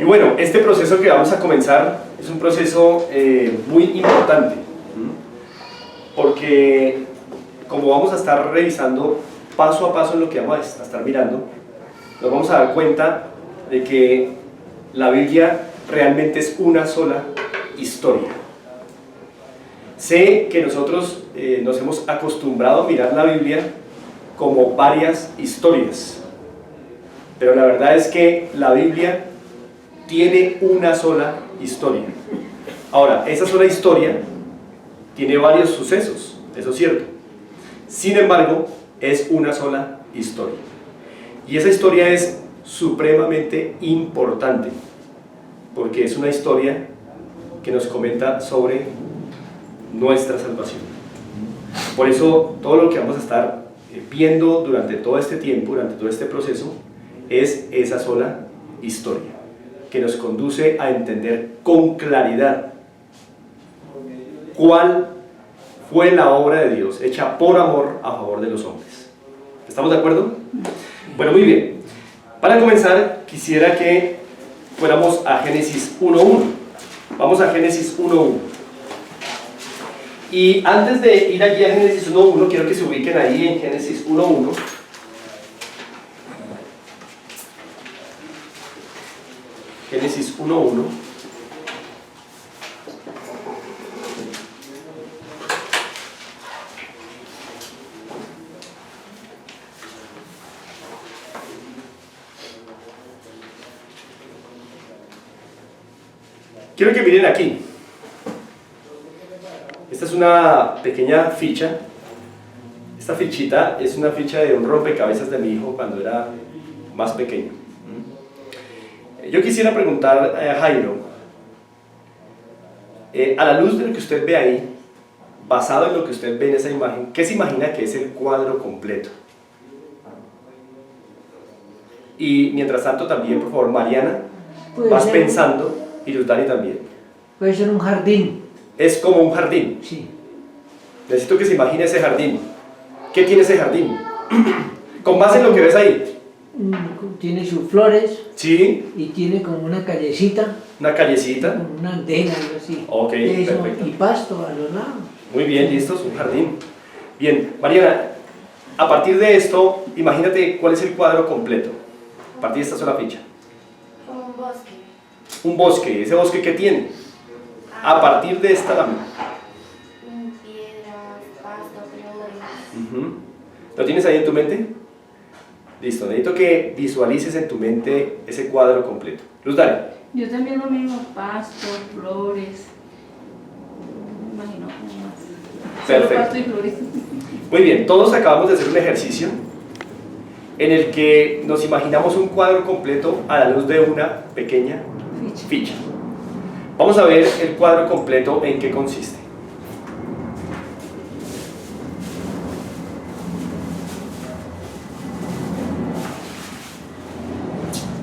bueno, este proceso que vamos a comenzar es un proceso muy importante, porque como vamos a estar revisando paso a paso en lo que vamos a estar mirando, nos vamos a dar cuenta de que la Biblia realmente es una sola historia. Sé que nosotros nos hemos acostumbrado a mirar la Biblia como varias historias, pero la verdad es que la Biblia tiene una sola historia. Ahora, esa sola historia tiene varios sucesos, eso es cierto. Sin embargo, es una sola historia. Y esa historia es supremamente importante, porque es una historia que nos comenta sobre nuestra salvación. Por eso, todo lo que vamos a estar viendo durante todo este tiempo, durante todo este proceso, es esa sola historia, que nos conduce a entender con claridad cuál fue la obra de Dios hecha por amor a favor de los hombres. ¿Estamos de acuerdo? Bueno, muy bien. Para comenzar, quisiera que fuéramos a Génesis 1.1. Vamos a Génesis 1.1. Y antes de ir allí a Génesis 1.1, quiero que se ubiquen ahí en Génesis 1.1. Génesis 1.1. Quiero que miren aquí. Esta es una pequeña ficha. Esta fichita es una ficha de un rompecabezas de mi hijo cuando era más pequeño. Yo quisiera preguntar a Jairo, a la luz de lo que usted ve ahí, basado en lo que usted ve en esa imagen, ¿qué se imagina que es el cuadro completo? Y mientras tanto también, por favor, Mariana, vas pensando, y Luz Dani también. Puede ser un jardín. Es como un jardín. Sí. Necesito que se imagine ese jardín. ¿Qué tiene ese jardín? Con base en lo que ves ahí. Tiene sus flores. Sí. Y tiene como una callecita. Una callecita. Como una andena, algo así. Ok, eso, perfecto. y pasto a los lados. Muy bien, listos, un jardín. Bien, Mariana, a partir de esto, imagínate cuál es el cuadro completo. A partir de esta sola ficha. Un bosque. Un bosque, ¿ese bosque qué tiene? A partir de esta lámina. Piedras, pasto, flores. ¿Lo tienes ahí en tu mente? Listo, necesito que visualices en tu mente ese cuadro completo. Luz, dale. Yo también lo mismo, pasto, flores. Me imagino como más. Perfecto. Solo pasto y flores. Muy bien, todos acabamos de hacer un ejercicio en el que nos imaginamos un cuadro completo a la luz de una pequeña ficha. Vamos a ver el cuadro completo en qué consiste.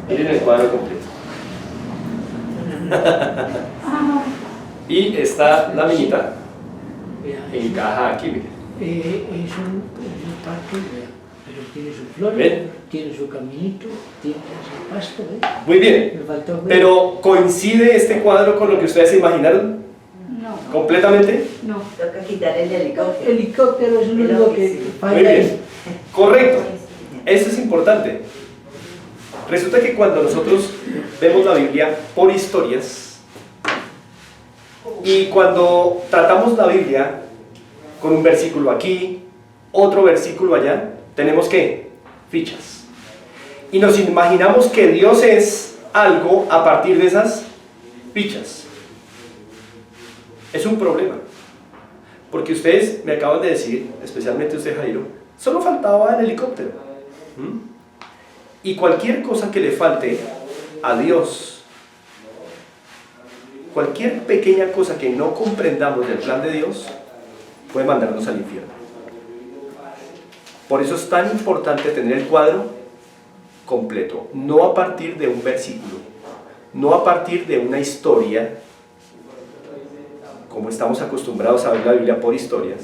Miren el cuadro completo. Y esta laminita encaja aquí, miren. Es un parque, pero tiene sus flores, ¿Ven? tiene su caminito, tiene su pasto. Muy bien. Me faltó ver. Pero ¿coincide este cuadro con lo que ustedes se imaginaron? No. ¿Completamente? No. Toca quitar el helicóptero. El helicóptero es lo único que falla. Muy bien. ahí. Correcto. Eso es importante. Resulta que cuando nosotros vemos la Biblia por historias y cuando tratamos la Biblia con un versículo aquí, otro versículo allá, tenemos ¿qué? Fichas. Y nos imaginamos que Dios es algo a partir de esas fichas. Es un problema. Porque ustedes me acaban de decir, especialmente usted, Jairo, solo faltaba el helicóptero. Y cualquier cosa que le falte a Dios, cualquier pequeña cosa que no comprendamos del plan de Dios, puede mandarnos al infierno. Por eso es tan importante tener el cuadro completo, no a partir de un versículo, no a partir de una historia, como estamos acostumbrados a ver la Biblia por historias,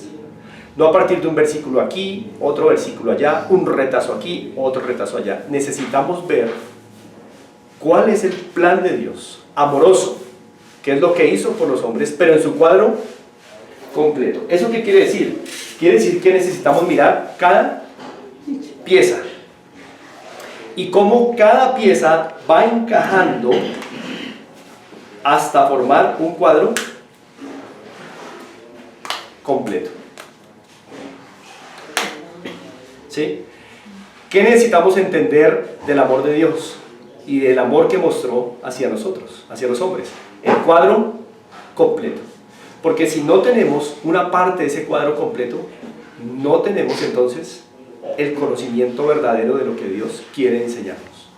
no a partir de un versículo aquí, otro versículo allá, un retazo aquí, otro retazo allá. Necesitamos ver cuál es el plan de Dios, amoroso, que es lo que hizo por los hombres, pero en su cuadro completo. ¿Eso qué quiere decir? Quiere decir que necesitamos mirar cada pieza y cómo cada pieza va encajando hasta formar un cuadro completo. ¿Sí? ¿Qué necesitamos entender del amor de Dios y del amor que mostró hacia nosotros, hacia los hombres? El cuadro completo. Porque si no tenemos una parte de ese cuadro completo, no tenemos entonces el conocimiento verdadero de lo que Dios quiere enseñarnos.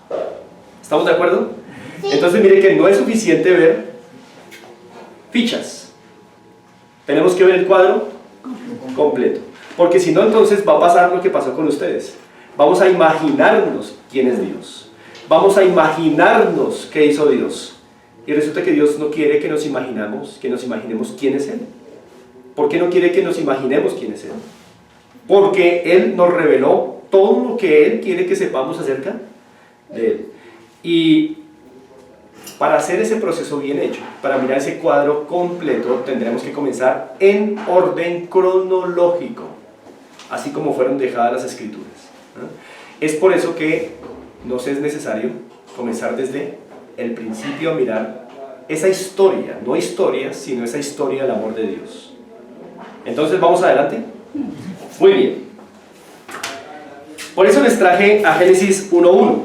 ¿Estamos de acuerdo? Sí. Entonces mire que no es suficiente ver fichas. Tenemos que ver el cuadro completo. Porque si no, entonces va a pasar lo que pasó con ustedes. Vamos a imaginarnos quién es Dios. Vamos a imaginarnos qué hizo Dios. Y resulta que Dios no quiere que nos imaginemos quién es Él. ¿Por qué no quiere que nos imaginemos quién es Él? Porque Él nos reveló todo lo que Él quiere que sepamos acerca de Él. Y para hacer ese proceso bien hecho, para mirar ese cuadro completo, tendremos que comenzar en orden cronológico, así como fueron dejadas las Escrituras. Es por eso que nos es necesario comenzar desde el principio a mirar esa historia, no historias, sino esa historia del amor de Dios. Entonces, ¿vamos adelante? Muy bien. Por eso les traje a Génesis 1:1.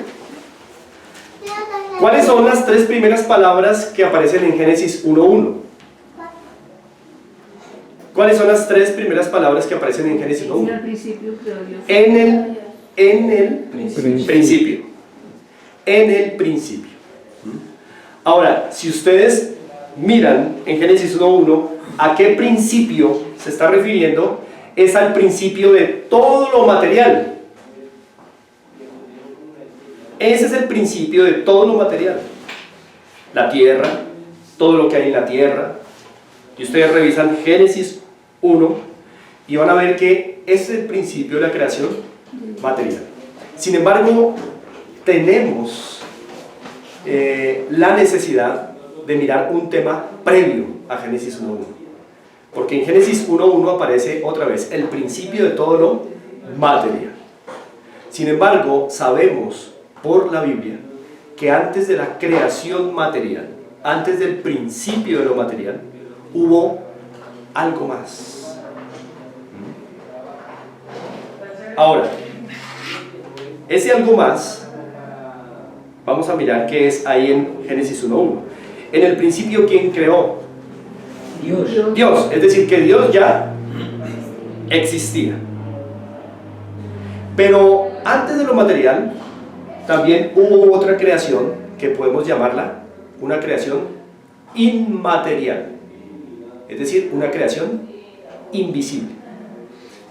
¿Cuáles son las tres primeras palabras que aparecen en Génesis 1:1? ¿Cuáles son las tres primeras palabras que aparecen en Génesis 1:1? Al principio creó Dios. En el principio. En el principio. Ahora, si ustedes miran en Génesis 1:1, ¿a qué principio se está refiriendo? Es al principio de todo lo material. Ese es el principio de todo lo material. La tierra, todo lo que hay en la tierra. Y ustedes revisan Génesis 1 y van a ver que ese es el principio de la creación material. Sin embargo, tenemos la necesidad de mirar un tema previo a Génesis 1:1. Porque en Génesis 1:1 aparece otra vez el principio de todo lo material. Sin embargo, sabemos por la Biblia que antes de la creación material, antes del principio de lo material, hubo algo más. Ahora, ese algo más, vamos a mirar qué es ahí en Génesis 1:1. En el principio, ¿quién creó? Dios. Dios, es decir, que Dios ya existía. Pero antes de lo material, también hubo otra creación que podemos llamarla una creación inmaterial, es decir, una creación invisible.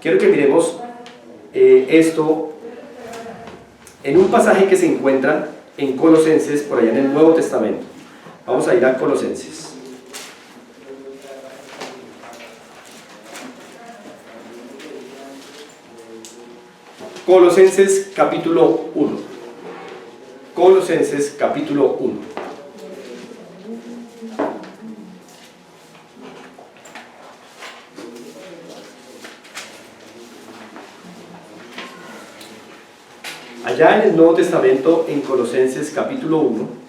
Quiero que miremos esto en un pasaje que se encuentra en Colosenses, por allá en el Nuevo Testamento. Vamos a ir a Colosenses. Colosenses capítulo 1. Colosenses capítulo 1. Allá en el Nuevo Testamento, en Colosenses capítulo 1,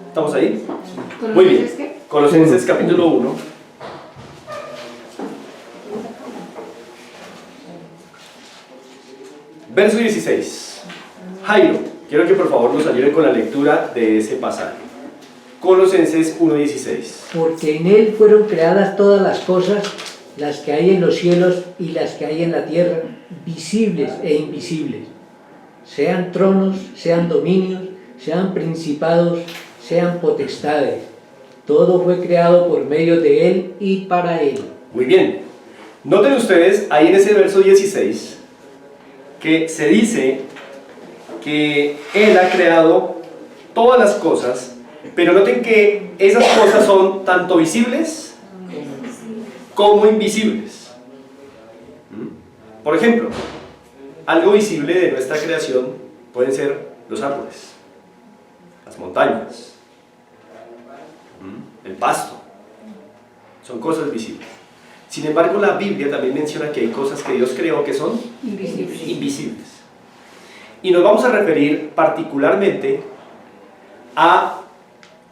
¿estamos ahí? Muy bien. Colosenses capítulo 1. Verso 16. Jairo, quiero que por favor nos ayude con la lectura de ese pasaje. Colosenses 1:16. Porque en Él fueron creadas todas las cosas, las que hay en los cielos y las que hay en la tierra, visibles e invisibles. Sean tronos, sean dominios, sean principados, sean potestades. Todo fue creado por medio de Él y para Él. Muy bien. Noten ustedes ahí en ese verso 16 que se dice que Él ha creado todas las cosas, pero noten que esas cosas son tanto visibles como invisibles. Por ejemplo, algo visible de nuestra creación pueden ser los árboles, las montañas, el pasto. Son cosas visibles. Sin embargo, la Biblia también menciona que hay cosas que Dios creó que son invisibles. Y nos vamos a referir particularmente a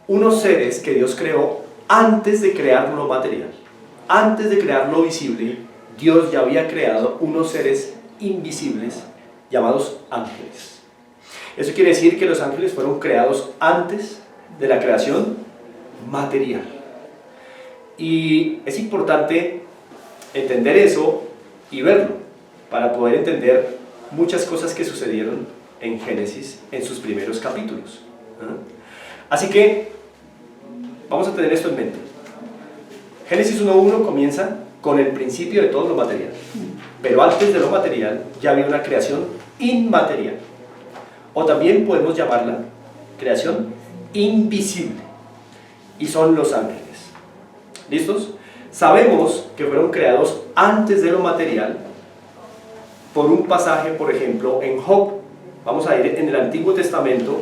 unos seres que Dios creó antes de crear lo material. Antes de crear lo visible, Dios ya había creado unos seres invisibles llamados ángeles. Eso quiere decir que los ángeles fueron creados antes de la creación material. Y es importante entender eso y verlo para poder entender muchas cosas que sucedieron en Génesis en sus primeros capítulos. Así que vamos a tener esto en mente. Génesis 1.1 comienza con el principio de todo lo material, pero antes de lo material ya había una creación inmaterial, o también podemos llamarla creación invisible, y son los ángeles. ¿Listos? Sabemos que fueron creados antes de lo material por un pasaje, por ejemplo, en Job. Vamos a ir en el Antiguo Testamento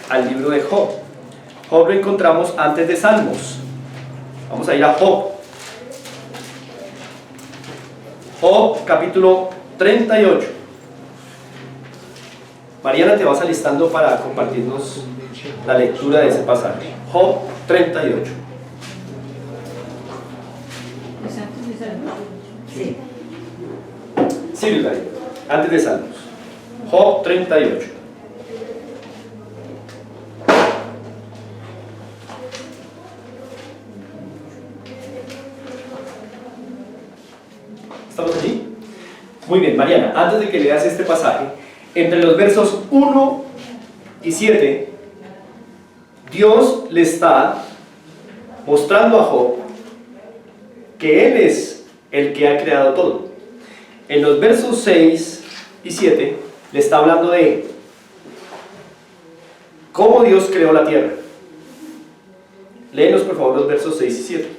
al libro de Job. Job lo encontramos antes de Salmos. Vamos a ir a Job. Job, capítulo 38. Mariana, te vas alistando para compartirnos la lectura de ese pasaje. Job 38. ¿Es antes de Salmos? Sí. Sí, Luzari, antes de Salmos. Job 38. ¿Estamos allí? Muy bien, Mariana, antes de que leas este pasaje, entre los versos 1 y 7, Dios le está mostrando a Job que Él es el que ha creado todo. En los versos 6 y 7 le está hablando de cómo Dios creó la tierra. Léenos por favor los versos 6 y 7.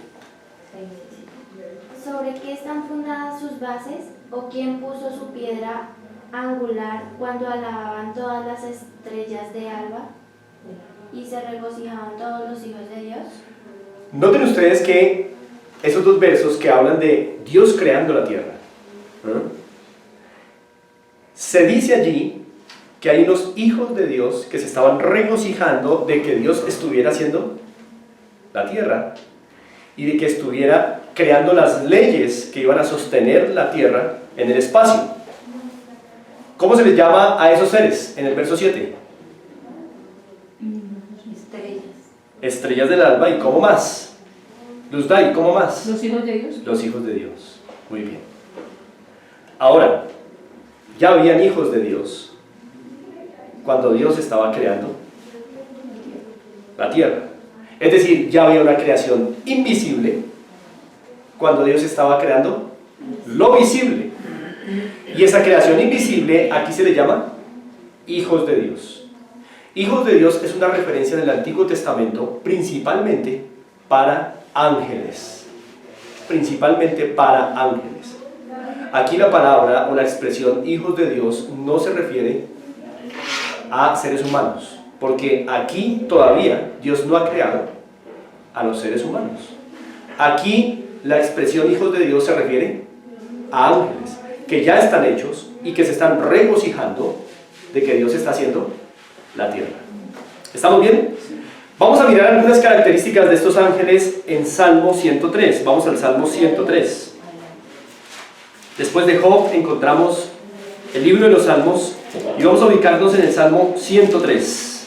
¿Sobre qué están fundadas sus bases? ¿O quién puso su piedra angular cuando alababan todas las estrellas de alba y se regocijaban todos los hijos de Dios? Noten ustedes que esos dos versos que hablan de Dios creando la tierra, se dice allí que hay unos hijos de Dios que se estaban regocijando de que Dios estuviera haciendo la tierra y de que estuviera creando las leyes que iban a sostener la tierra en el espacio. ¿Cómo se les llama a esos seres en el verso 7? Estrellas. Estrellas del alba. ¿Y cómo más? Luzday, ¿cómo más? ¿Los hijos de Dios? Los hijos de Dios. Muy bien. Ahora, ya habían hijos de Dios cuando Dios estaba creando la tierra. Es decir, ya había una creación invisible cuando Dios estaba creando lo visible. Y esa creación invisible aquí se le llama hijos de Dios. Hijos de Dios es una referencia en el Antiguo Testamento principalmente para ángeles. Principalmente para ángeles. Aquí la palabra o la expresión hijos de Dios no se refiere a seres humanos, porque aquí todavía Dios no ha creado a los seres humanos. Aquí la expresión hijos de Dios se refiere a ángeles que ya están hechos y que se están regocijando de que Dios está haciendo la tierra. ¿Estamos bien? Vamos a mirar algunas características de estos ángeles en Salmo 103. Vamos al Salmo 103. Después de Job encontramos el libro de los Salmos y vamos a ubicarnos en el Salmo 103.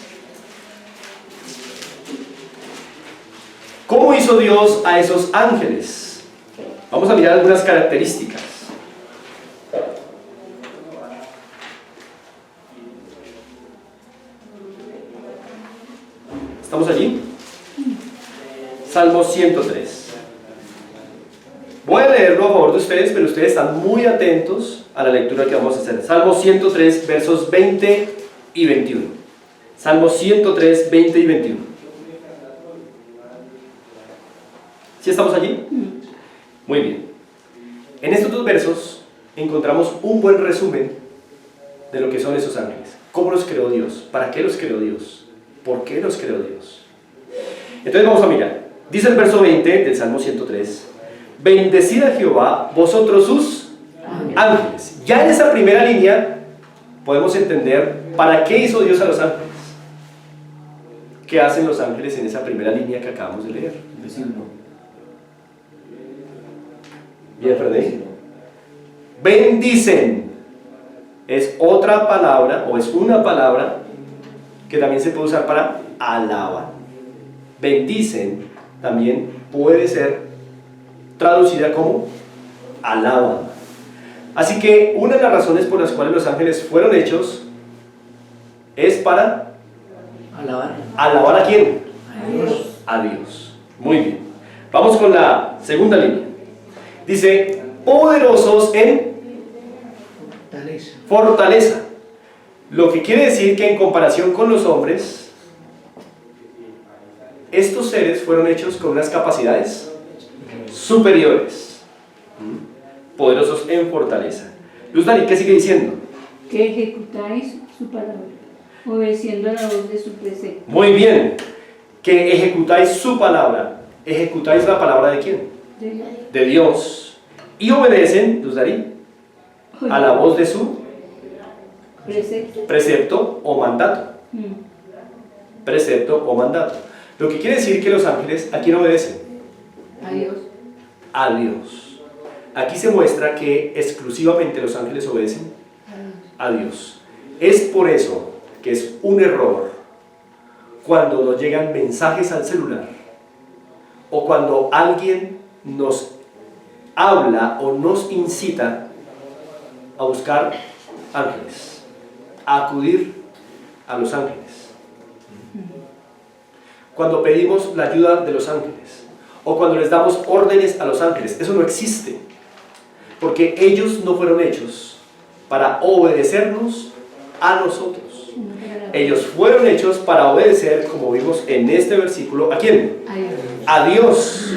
¿Cómo hizo Dios a esos ángeles? Vamos a mirar algunas características. ¿Estamos allí? Salmo 103. Voy a leerlo a favor de ustedes, pero ustedes están muy atentos a la lectura que vamos a hacer. Salmo 103, versos 20 y 21. Salmo 103, 20 y 21. ¿Sí estamos allí? Muy bien. En estos dos versos encontramos un buen resumen de lo que son esos ángeles. ¿Cómo los creó Dios? ¿Para qué los creó Dios? ¿Por qué los creó Dios? Entonces vamos a mirar. Dice el verso 20 del Salmo 103: bendecid a Jehová, vosotros sus ángeles. Ya en esa primera línea podemos entender para qué hizo Dios a los ángeles. ¿Qué hacen los ángeles en esa primera línea que acabamos de leer? Bien, Freddy. Bendicen. Es otra palabra, o es una palabra que también se puede usar para alaban. Bendicen también puede ser traducida como alaban. Así que una de las razones por las cuales los ángeles fueron hechos es para alabar ¿a quién? A Dios. A Dios. Muy bien. Vamos con la segunda línea. Dice, poderosos en fortaleza. Lo que quiere decir que en comparación con los hombres, estos seres fueron hechos con unas capacidades superiores. Poderosos en fortaleza. Luz Dani, ¿qué sigue diciendo? Que ejecutáis su palabra, obedeciendo a la voz de su precepto. Muy bien. Que ejecutáis su palabra. ¿Ejecutáis la palabra de quién? De Dios. Y obedecen, Luz Dani, a la voz de su precepto o mandato. Precepto o mandato. Lo que quiere decir que los ángeles, ¿a quién obedecen? A Dios. A Dios. Aquí se muestra que exclusivamente los ángeles obedecen a Dios. Es por eso que es un error cuando nos llegan mensajes al celular o cuando alguien nos habla o nos incita a buscar ángeles, a acudir a los ángeles. Cuando pedimos la ayuda de los ángeles o cuando les damos órdenes a los ángeles, eso no existe, porque ellos no fueron hechos para obedecernos a nosotros. Ellos fueron hechos para obedecer, como vimos en este versículo, ¿a quién? A Dios.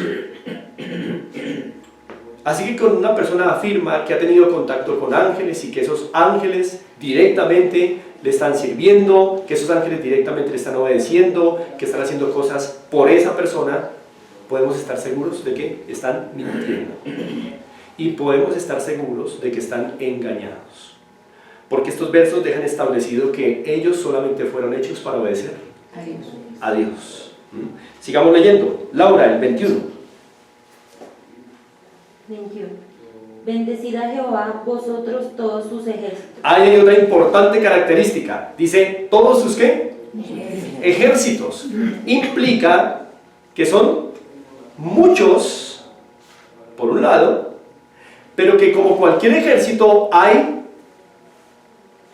Así que cuando una persona afirma que ha tenido contacto con ángeles y que esos ángeles directamente le están sirviendo, que esos ángeles directamente le están obedeciendo, que están haciendo cosas por esa persona, podemos estar seguros de que están mintiendo. Y podemos estar seguros de que están engañados. Porque estos versos dejan establecido que ellos solamente fueron hechos para obedecer a Dios. Sigamos leyendo. Laura, el 21. 21. Bendecid a Jehová, vosotros todos sus ejércitos. Hay otra importante característica. Dice, ¿todos sus qué? Ejércitos. Implica que son muchos, por un lado, pero que como cualquier ejército hay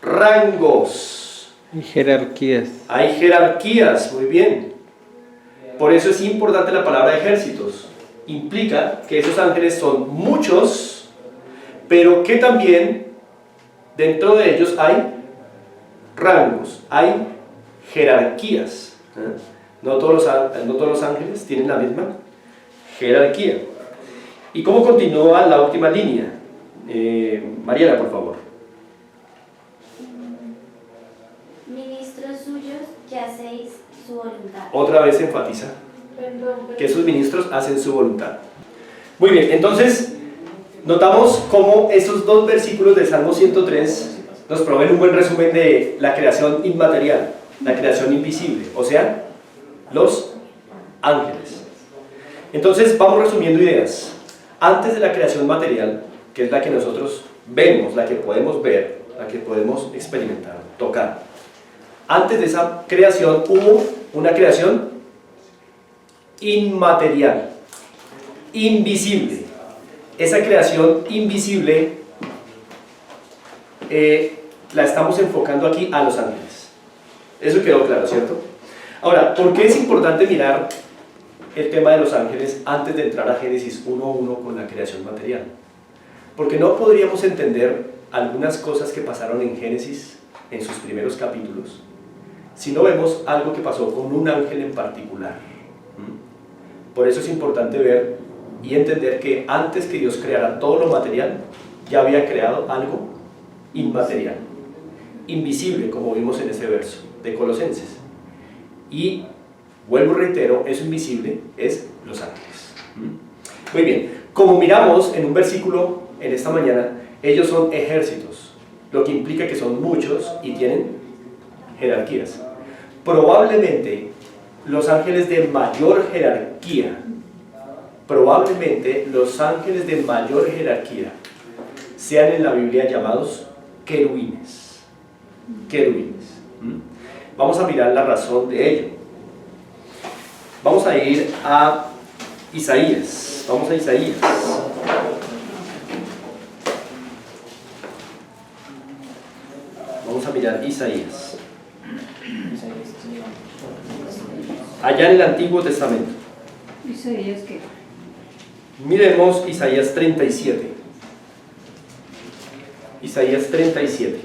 rangos. Y jerarquías. Hay jerarquías, muy bien. Por eso es importante la palabra ejércitos. Implica que esos ángeles son muchos, pero que también dentro de ellos hay rangos, hay jerarquías. No todos los ángeles tienen la misma jerarquía. ¿Y cómo continúa la última línea? Mariela, por favor. Ministros suyos que hacéis su voluntad. Otra vez enfatiza que sus ministros hacen su voluntad. Muy bien, entonces notamos cómo esos dos versículos del Salmo 103 nos proveen un buen resumen de la creación inmaterial, la creación invisible, o sea, los ángeles. Entonces vamos resumiendo ideas. Antes de la creación material, que es la que nosotros vemos, la que podemos ver, la que podemos experimentar, tocar, antes de esa creación hubo una creación inmaterial, invisible. Esa creación invisible la estamos enfocando aquí a los ángeles. Eso quedó claro, ¿cierto? Ahora, ¿por qué es importante mirar el tema de los ángeles antes de entrar a Génesis 1:1 con la creación material. Porque no podríamos entender algunas cosas que pasaron en Génesis, en sus primeros capítulos, si no vemos algo que pasó con un ángel en particular. Por eso es importante ver y entender que antes que Dios creara todo lo material, ya había creado algo inmaterial, invisible, como vimos en ese verso de Colosenses. Y vuelvo y reitero, eso invisible es los ángeles. Muy bien, como miramos en un versículo en esta mañana, ellos son ejércitos, lo que implica que son muchos y tienen jerarquías. Probablemente los ángeles de mayor jerarquía, sean en la Biblia llamados querubines. Vamos a mirar la razón de ello. Vamos a ir a Isaías. Vamos a Isaías. Vamos a mirar Isaías. Allá en el Antiguo Testamento. ¿Isaías qué? Miremos Isaías 37. Isaías 37.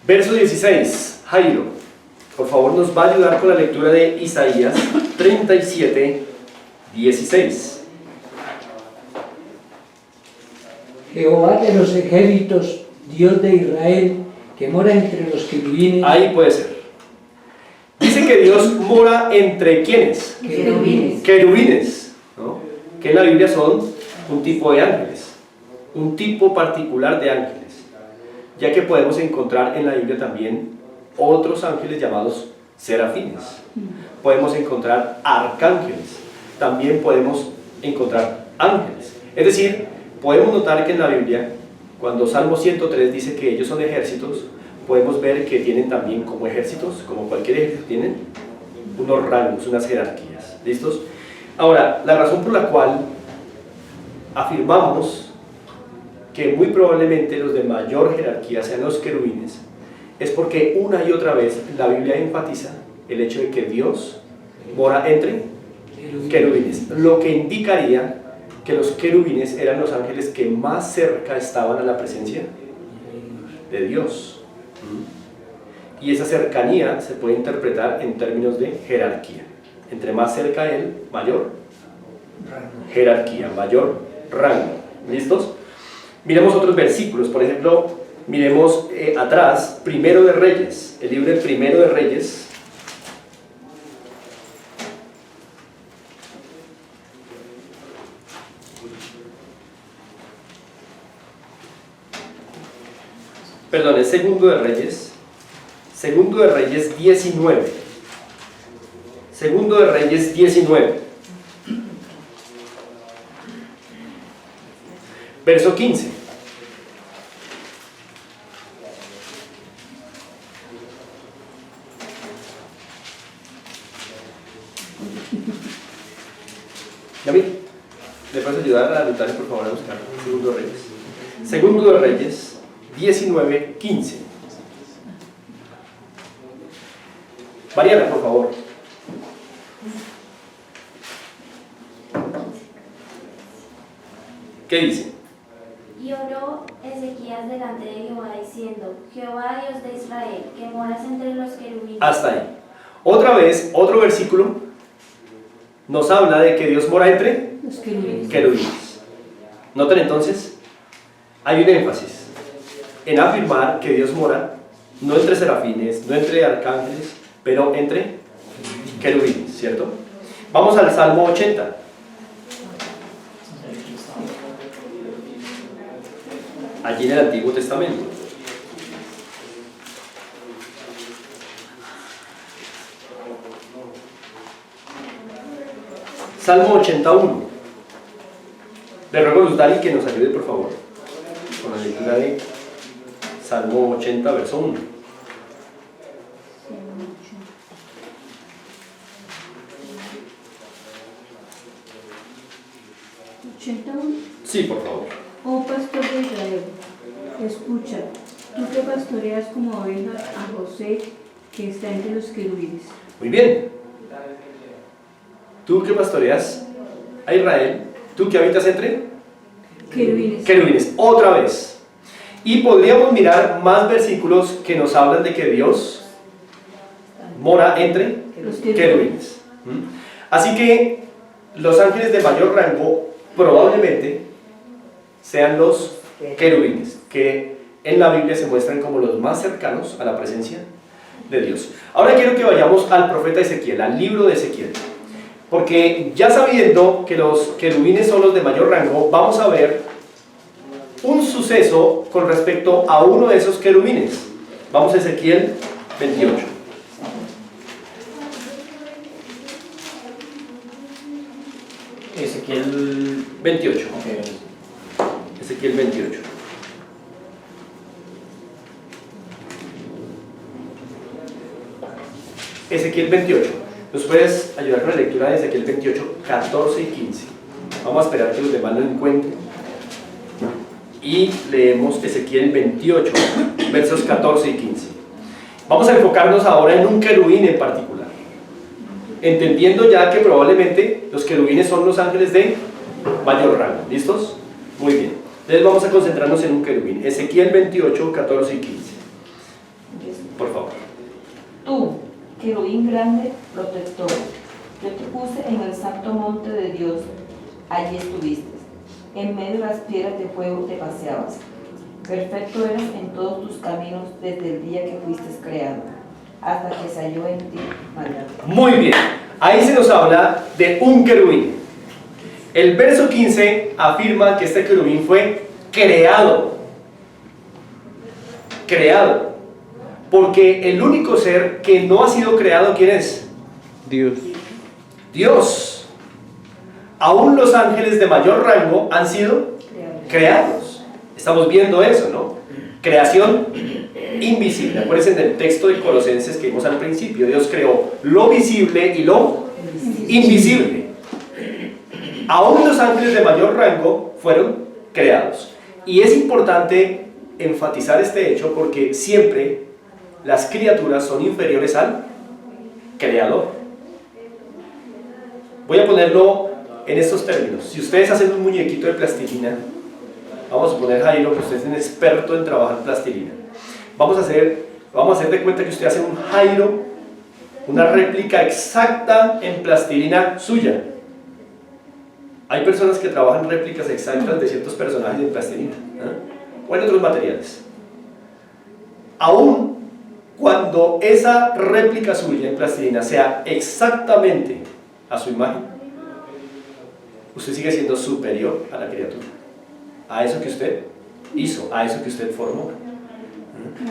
Verso 16. Jairo, por favor, nos va a ayudar con la lectura de Isaías 37, 16. Jehová de los ejércitos, Dios de Israel, que mora entre los querubines. Ahí puede ser. Dice que Dios mora entre ¿quiénes? Querubines. Querubines, ¿no? Que en la Biblia son un tipo de ángeles, un tipo particular de ángeles, ya que podemos encontrar en la Biblia también otros ángeles llamados serafines. Podemos encontrar arcángeles, también podemos encontrar ángeles. Es decir, podemos notar que en la Biblia, cuando Salmo 103 dice que ellos son ejércitos, podemos ver que tienen también como ejércitos, como cualquier ejército, tienen unos rangos, unas jerarquías. ¿Listos? Ahora, la razón por la cual afirmamos que muy probablemente los de mayor jerarquía sean los querubines es porque una y otra vez la Biblia enfatiza el hecho de que Dios mora entre querubines, lo que indicaría que los querubines eran los ángeles que más cerca estaban a la presencia de Dios. Y esa cercanía se puede interpretar en términos de jerarquía. Entre más cerca él, mayor jerarquía, mayor rango. ¿Listos? Miremos otros versículos. Por ejemplo, miremos atrás, Primero de Reyes, el libro de Primero de Reyes. Perdón, es Segundo de Reyes 19. Segundo de Reyes 19. Verso 15. David, ¿me puedes ayudar a anotar, por favor, a buscar Segundo de Reyes? Segundo de Reyes 19, 15. Mariana, por favor. ¿Qué dice? Y oró Ezequías delante de Jehová diciendo: Jehová Dios de Israel, que moras entre los querubines. Hasta ahí. Otra vez, otro versículo nos habla de que Dios mora entre Los querubines. querubines. Noten entonces, hay un énfasis en afirmar que Dios mora no entre serafines, no entre arcángeles, pero entre querubines, ¿cierto? Vamos al Salmo 80. Allí en el Antiguo Testamento. Salmo 81. Le ruego a Luz Dari que nos ayude, por favor, con la lectura de Salmo 80, verso 1. 81. Sí, por favor. Oh pastor de Israel, escucha, tú que pastoreas como oveja a José, que está entre los querubines. Muy bien. Tú que pastoreas a Israel, tú que habitas entre Querubines. querubines, otra vez. Y podríamos mirar más versículos que nos hablan de que Dios mora entre Los querubines. querubines. Así que los ángeles de mayor rango probablemente sean los querubines, que en la Biblia se muestran como los más cercanos a la presencia de Dios. Ahora quiero que vayamos al profeta Ezequiel, al libro de Ezequiel, porque ya sabiendo que los querubines son los de mayor rango, vamos a ver un suceso con respecto a uno de esos querubines. Vamos a Ezequiel 28. Ezequiel 28. ok. Ezequiel 28. Ezequiel 28. ¿Nos puedes ayudar con la lectura de Ezequiel 28, 14 y 15? Vamos a esperar que los demás lo encuentren. Y leemos Ezequiel 28, versos 14 y 15. Vamos a enfocarnos ahora en un querubín en particular, entendiendo ya que probablemente los querubines son los ángeles de mayor rango. ¿Listos? Muy bien. Entonces vamos a concentrarnos en un querubín. Ezequiel 28, 14 y 15. Por favor. Tú, querubín grande, protector, yo te puse en el santo monte de Dios, allí estuviste. En medio de las piedras de fuego te paseabas. Perfecto eras en todos tus caminos desde el día que fuiste creado, hasta que se halló en ti maldad. Muy bien. Ahí se nos habla de un querubín. El verso 15 afirma que este querubín fue creado. Creado. Porque el único ser que no ha sido creado, ¿quién es? Dios. Dios. Aún los ángeles de mayor rango han sido creados. Estamos viendo eso, ¿no? Creación invisible. Acuérdense del texto de Colosenses que vimos al principio. Dios creó lo visible y lo invisible. Aún los ángeles de mayor rango fueron creados. Y es importante enfatizar este hecho porque siempre las criaturas son inferiores al creador. Voy a ponerlo en estos términos. Si ustedes hacen un muñequito de plastilina, vamos a poner Jairo, que usted es un experto en trabajar plastilina. Vamos a hacer de cuenta que usted hace un Jairo, una réplica exacta en plastilina suya. Hay personas que trabajan réplicas exactas de ciertos personajes en plastilina, o en otros materiales. Aún cuando esa réplica suya en plastilina sea exactamente a su imagen, usted sigue siendo superior a la criatura, a eso que usted hizo, a eso que usted formó.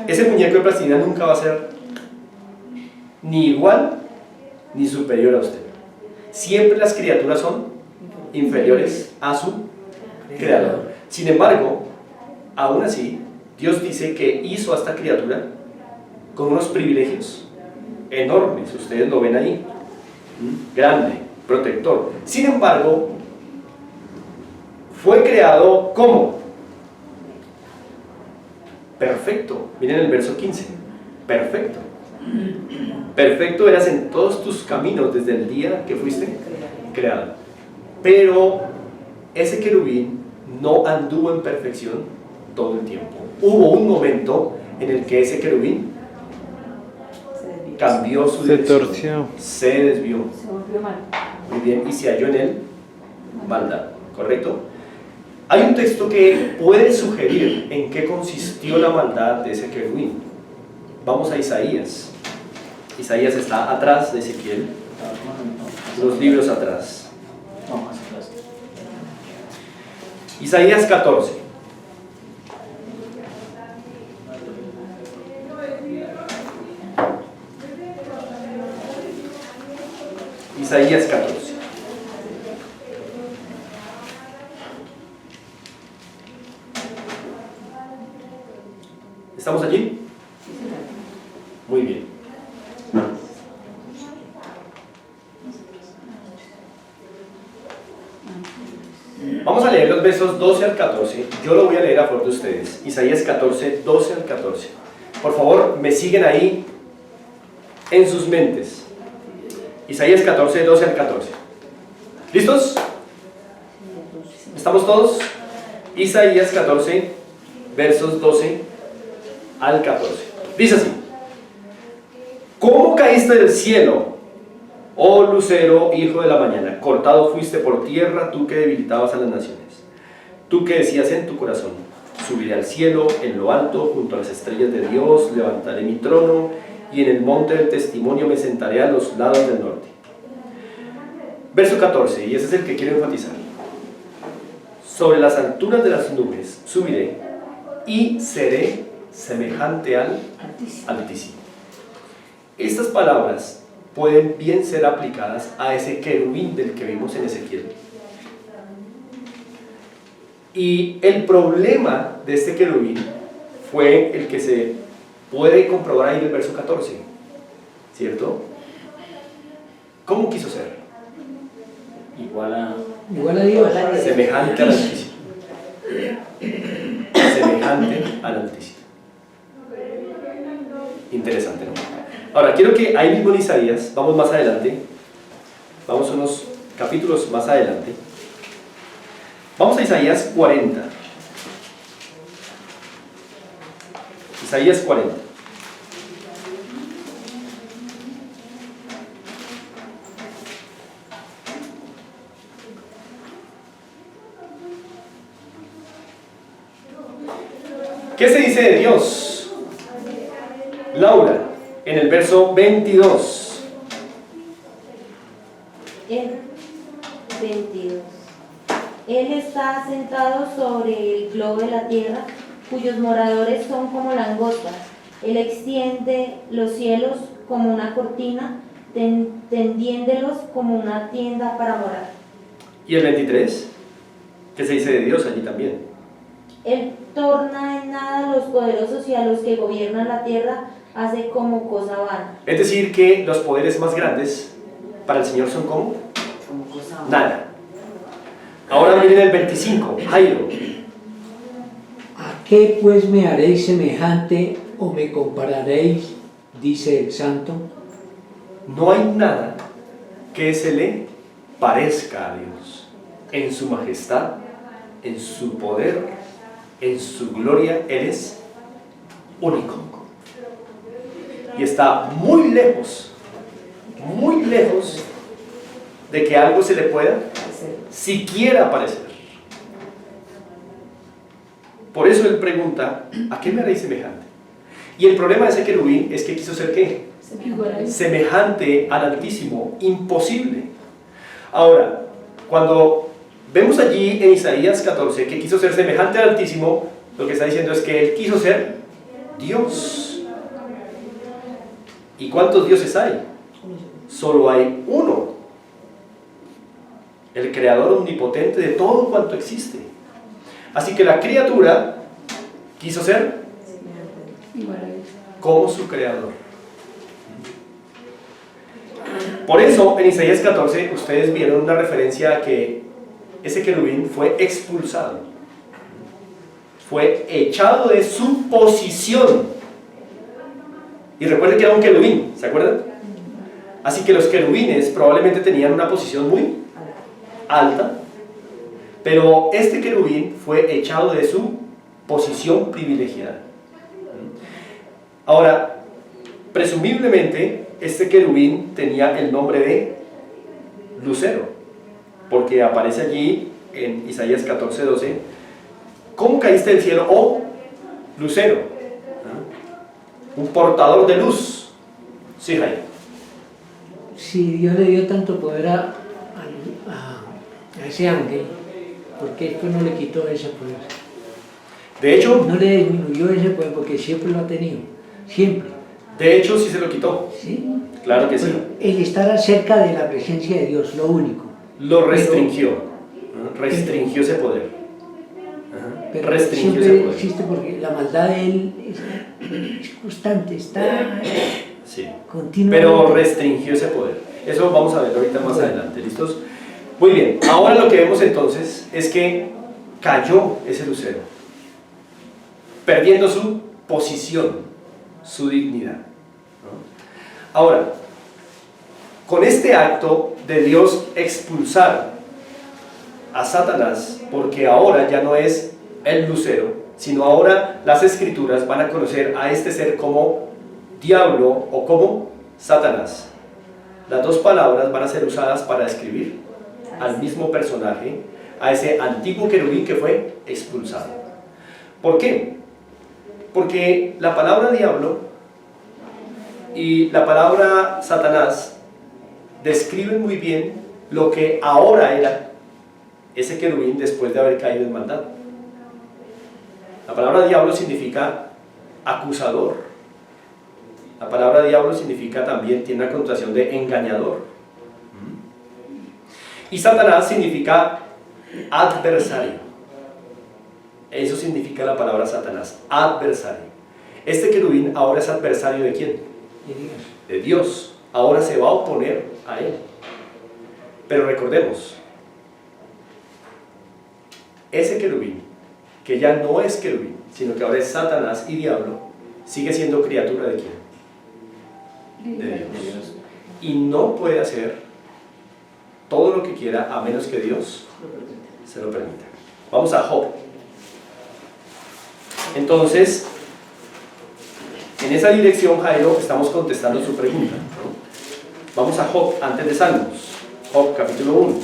Ese muñeco de plastilina nunca va a ser ni igual ni superior a usted. Siempre las criaturas son inferiores a su creador. Sin embargo, aún así, Dios dice que hizo a esta criatura con unos privilegios enormes. Ustedes lo ven ahí. Grande, protector. Sin embargo, fue creado como perfecto. Miren el verso 15. Perfecto. Perfecto eras en todos tus caminos desde el día que fuiste creado. Pero ese querubín no anduvo en perfección todo el tiempo. Hubo un momento en el que ese querubín cambió su dirección, se desvió, Se volvió mal. muy bien, y se halló en él maldad, ¿correcto? Hay un texto que puede sugerir en qué consistió la maldad de ese querubín. Vamos a Isaías. Isaías está atrás de Ezequiel, los libros atrás. No, más atrás. Isaías 14. Isaías 14. ¿Estamos allí? Muy bien. Vamos a versos 12 al 14. Yo lo voy a leer a favor de ustedes. Isaías 14, 12 al 14. Por favor, me siguen ahí en sus mentes. Isaías 14, 12 al 14. ¿Listos? ¿Estamos todos? Isaías 14, versos 12 al 14. Dice así: ¿Cómo caíste del cielo, oh lucero, hijo de la mañana? Cortado fuiste por tierra, tú que debilitabas a las naciones. Tú que decías en tu corazón: subiré al cielo, en lo alto, junto a las estrellas de Dios, levantaré mi trono, y en el monte del testimonio me sentaré a los lados del norte. Verso 14, y ese es el que quiero enfatizar. Sobre las alturas de las nubes subiré, y seré semejante al Altísimo. Estas palabras pueden bien ser aplicadas a ese querubín del que vimos en Ezequiel. Y el problema de este querubín fue el que se puede comprobar ahí en el verso 14, ¿cierto? ¿Cómo quiso ser? Igual a Dios. Semejante al Altísimo. Semejante al Altísimo. Interesante, ¿no? Ahora, quiero que ahí mismo en Isaías, vamos más adelante, vamos unos capítulos más adelante. Vamos a Isaías 40. Isaías 40. ¿Qué se dice de Dios? Laura, en el verso 22. El 22. Él está sentado sobre el globo de la tierra, cuyos moradores son como langostas. Él extiende los cielos como una cortina, tendiéndolos como una tienda para morar. ¿Y el 23? ¿Qué se dice de Dios allí también? Él torna en nada a los poderosos y a los que gobiernan la tierra hace como cosa vana. Es decir, que los poderes más grandes para el Señor son como nada. Ahora miren el 25, Jairo. ¿A qué pues me haréis semejante o me compararéis? Dice el santo. No hay nada que se le parezca a Dios en su majestad, en su poder, en su gloria. Él es único y está muy lejos de que algo se le pueda siquiera parecer. Por eso él pregunta: ¿a qué me haréis semejante? Y el problema de ese querubín es que quiso ser ¿qué? Semejante al Altísimo. Imposible. Ahora, cuando vemos allí en Isaías 14 que quiso ser semejante al Altísimo, lo que está diciendo es que él quiso ser Dios. ¿Y cuántos dioses hay? Solo hay uno, el creador omnipotente de todo cuanto existe. Así que la criatura quiso ser como su creador. Por eso en Isaías 14 ustedes vieron una referencia a que ese querubín fue expulsado, fue echado de su posición. Y recuerden que era un querubín, ¿se acuerdan? Así que los querubines probablemente tenían una posición muy alta, pero este querubín fue echado de su posición privilegiada. Ahora, presumiblemente este querubín tenía el nombre de Lucero, porque aparece allí en Isaías 14, 12: ¿cómo caíste del cielo, oh Lucero? Un portador de luz. Sí, Jaime. Si Dios le dio tanto poder a ese ángel, ¿por qué después no le quitó ese poder? De hecho, No le disminuyó ese poder porque siempre lo ha tenido, siempre. De hecho, sí se lo quitó. ¿Sí? Claro que sí. Bueno, el estar cerca de la presencia de Dios, lo único. Lo restringió. Restringió ese poder. Pero Restringió ese siempre poder. existe porque la maldad de él es constante, está Sí. continuamente. Pero restringió ese poder. Eso vamos a ver ahorita más adelante. ¿Listos? Muy bien. Ahora lo que vemos entonces es que cayó ese lucero, perdiendo su posición, su dignidad, ¿no? Ahora, con este acto de Dios expulsar a Satanás, porque ahora ya no es el lucero, sino ahora las escrituras van a conocer a este ser como diablo o como Satanás. Las dos palabras van a ser usadas para describir al mismo personaje, a ese antiguo querubín que fue expulsado. ¿Por qué? Porque la palabra diablo y la palabra Satanás describen muy bien lo que ahora era ese querubín después de haber caído en maldad. La palabra diablo significa acusador. La palabra diablo significa también, tiene una connotación de engañador. Y Satanás significa adversario. Eso significa la palabra Satanás, adversario. Este querubín ahora es adversario ¿de quién? De Dios. Ahora se va a oponer a él. Pero recordemos, ese querubín, que ya no es querubín, sino que ahora es Satanás y diablo, sigue siendo criatura ¿de quién? De Dios. Y no puede hacer todo lo que quiera a menos que Dios se lo permita. Vamos a Job. Entonces, en esa dirección, Jairo, estamos contestando su pregunta, ¿no? Vamos a Job antes de Salmos. Job capítulo 1.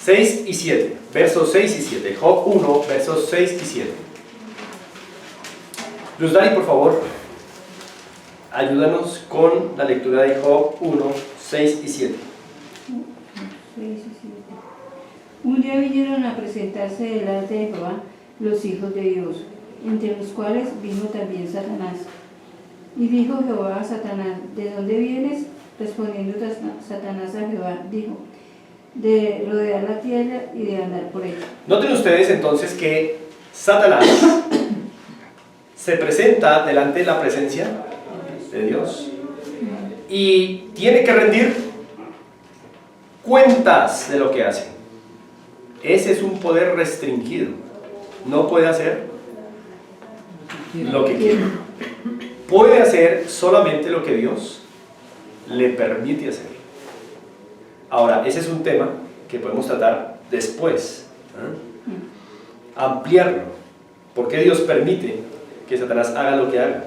Seis y 7, versos 6 y 7. Job 1, versos 6 y 7. Luz Dani, por favor, ayúdanos con la lectura de Job 1, 6 y 7. 6 y 7. Un día vinieron a presentarse delante de Jehová los hijos de Dios, entre los cuales vino también Satanás. Y dijo Jehová a Satanás: ¿de dónde vienes? Respondiendo Satanás a Jehová, dijo: de rodear la tierra y de andar por ella. Noten ustedes entonces que Satanás se presenta delante de la presencia de Dios y tiene que rendir cuentas de lo que hace. Ese es un poder restringido, no puede hacer lo que quiere, puede hacer solamente lo que Dios le permite hacer. Ahora, ese es un tema que podemos tratar después, ampliarlo. ¿Por qué Dios permite que Satanás haga lo que haga?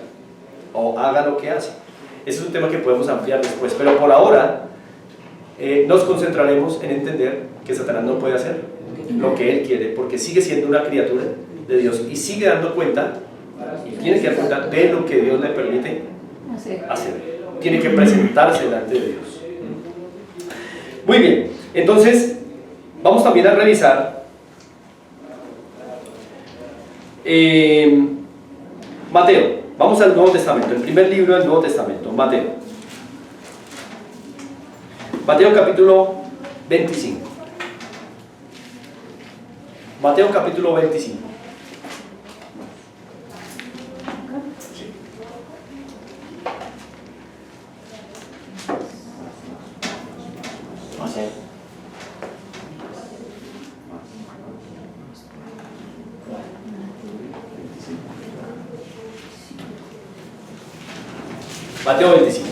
O haga lo que hace. Ese es un tema que podemos ampliar después, pero por ahora nos concentraremos en entender que Satanás no puede hacer lo que él quiere, porque sigue siendo una criatura de Dios y sigue dando cuenta, y tiene que dar cuenta de lo que Dios le permite hacer. Tiene que presentarse delante de Dios. Muy bien, entonces vamos también a revisar Mateo. Vamos al Nuevo Testamento, el primer libro del Nuevo Testamento, Mateo. Mateo capítulo 25. Mateo capítulo 25. Mateo 25.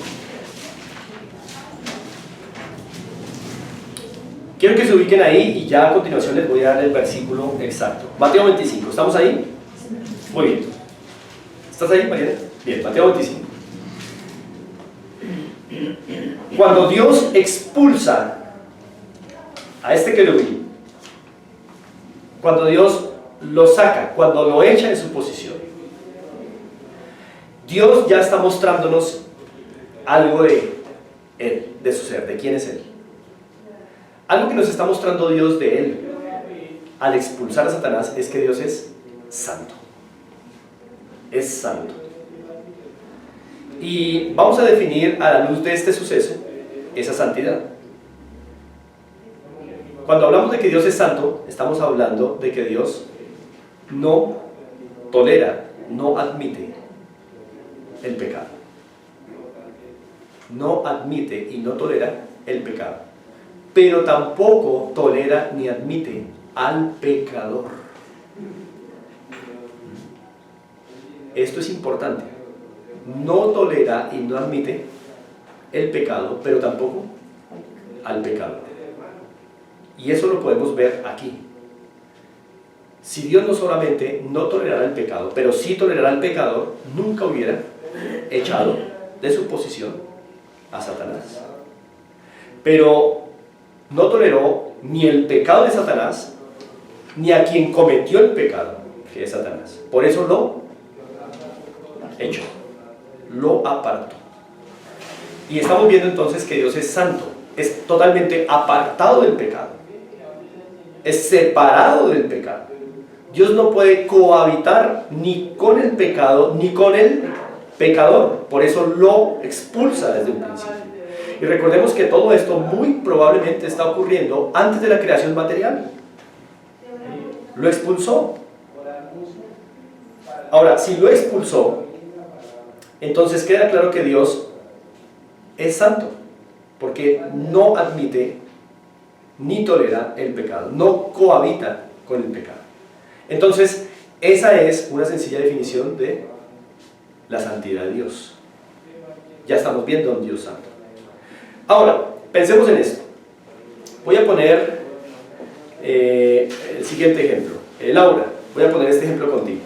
Quiero que se ubiquen ahí y ya a continuación les voy a dar el versículo exacto. Mateo 25, ¿estamos ahí? Muy bien. ¿Estás ahí, Mariana? Bien, Mateo 25. Cuando Dios expulsa a este querubín, cuando Dios lo saca, cuando lo echa en su posición, Dios ya está mostrándonos algo de Él, de su ser, de quién es Él. Algo que nos está mostrando Dios de Él al expulsar a Satanás es que Dios es santo. Es santo. Y vamos a definir a la luz de este suceso esa santidad. Cuando hablamos de que Dios es santo, estamos hablando de que Dios no tolera, no admite el pecado. No admite y no tolera el pecado. Pero tampoco tolera ni admite al pecador. Esto es importante. No tolera y no admite el pecado, pero tampoco al pecador. Y eso lo podemos ver aquí. Si Dios no solamente no tolerara el pecado, pero sí tolerara al pecador, nunca hubiera echado de su posición a Satanás. Pero no toleró ni el pecado de Satanás, ni a quien cometió el pecado, que es Satanás. Por eso lo echó, lo apartó. Y estamos viendo entonces que Dios es santo, es totalmente apartado del pecado, es separado del pecado. Dios no puede cohabitar ni con el pecado ni con el pecador, por eso lo expulsa desde un principio. Y recordemos que todo esto muy probablemente está ocurriendo antes de la creación material. Lo expulsó. Ahora, si lo expulsó, entonces queda claro que Dios es santo, porque no admite ni tolera el pecado, no cohabita con el pecado. Entonces, esa es una sencilla definición de la santidad de Dios. Ya estamos viendo a un Dios santo. Ahora, pensemos en esto. Voy a poner el siguiente ejemplo. Laura, voy a poner este ejemplo contigo.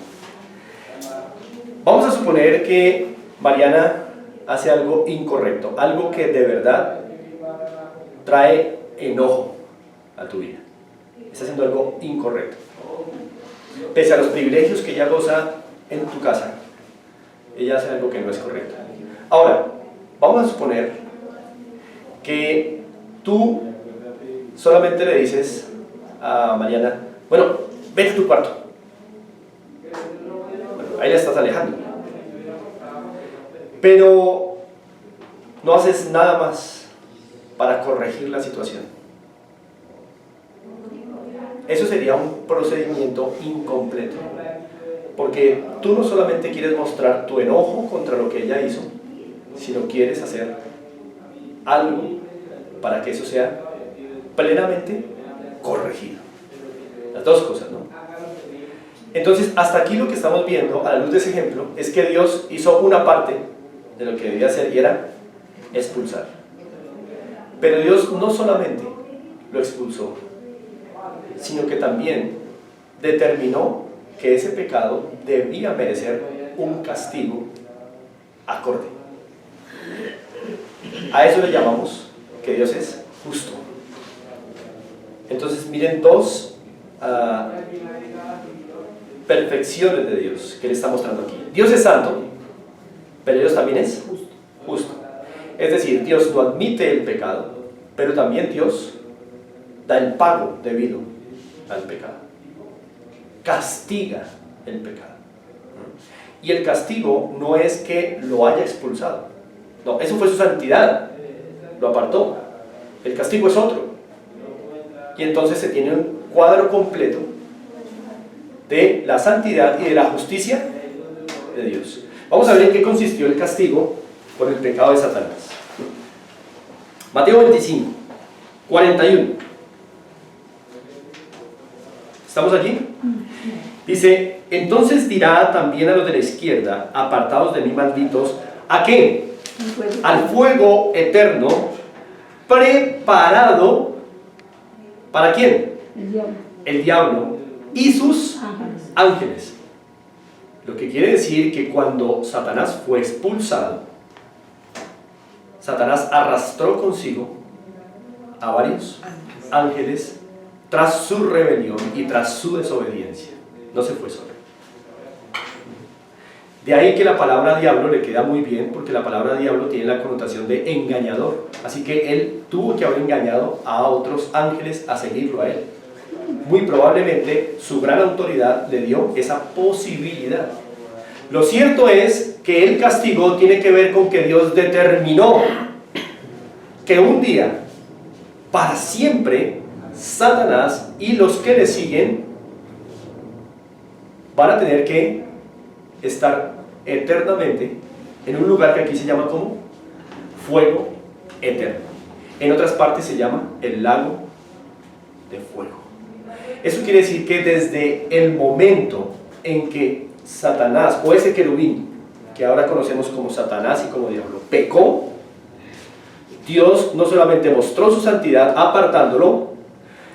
Vamos a suponer que Mariana hace algo incorrecto, algo que de verdad trae enojo a tu vida. Está haciendo algo incorrecto. Pese a los privilegios que ella goza en tu casa, ella hace algo que no es correcto. Ahora, vamos a suponer que tú solamente le dices a Mariana, bueno, vete a tu cuarto. Bueno, ahí la estás alejando. Pero no haces nada más para corregir la situación. Eso sería un procedimiento incompleto, porque tú no solamente quieres mostrar tu enojo contra lo que ella hizo, sino quieres hacer algo para que eso sea plenamente corregido. Las dos cosas, ¿no? Entonces, hasta aquí lo que estamos viendo a la luz de ese ejemplo es que Dios hizo una parte de lo que debía hacer y era expulsar. Pero Dios no solamente lo expulsó, sino que también determinó que ese pecado debía merecer un castigo acorde. A eso le llamamos que Dios es justo. Entonces miren dos perfecciones de Dios que le está mostrando aquí. Dios es santo, pero Dios también es justo. Es decir, Dios no admite el pecado, pero también Dios da el pago debido al pecado. Castiga el pecado. Y el castigo no es que lo haya expulsado. No, eso fue su santidad. Lo apartó. El castigo es otro. Y entonces se tiene un cuadro completo de la santidad y de la justicia de Dios. Vamos a ver en qué consistió el castigo por el pecado de Satanás. Mateo 25, 41. ¿Estamos allí? Dice, entonces dirá también a los de la izquierda, apartados de mí, malditos, ¿a qué? Al fuego eterno, preparado, ¿para quién? El diablo y sus ángeles. Lo que quiere decir que cuando Satanás fue expulsado, Satanás arrastró consigo a varios ángeles tras su rebelión y tras su desobediencia. No se fue solo. De ahí que la palabra diablo le queda muy bien, porque la palabra diablo tiene la connotación de engañador. Así que él tuvo que haber engañado a otros ángeles a seguirlo a él. Muy probablemente su gran autoridad le dio esa posibilidad. Lo cierto es que el castigo tiene que ver con que Dios determinó que un día, para siempre, Satanás y los que le siguen van a tener que estar eternamente en un lugar que aquí se llama como fuego eterno. En otras partes se llama el lago de fuego. Eso quiere decir que desde el momento en que Satanás, o ese querubín, que ahora conocemos como Satanás y como diablo, pecó, Dios no solamente mostró su santidad apartándolo,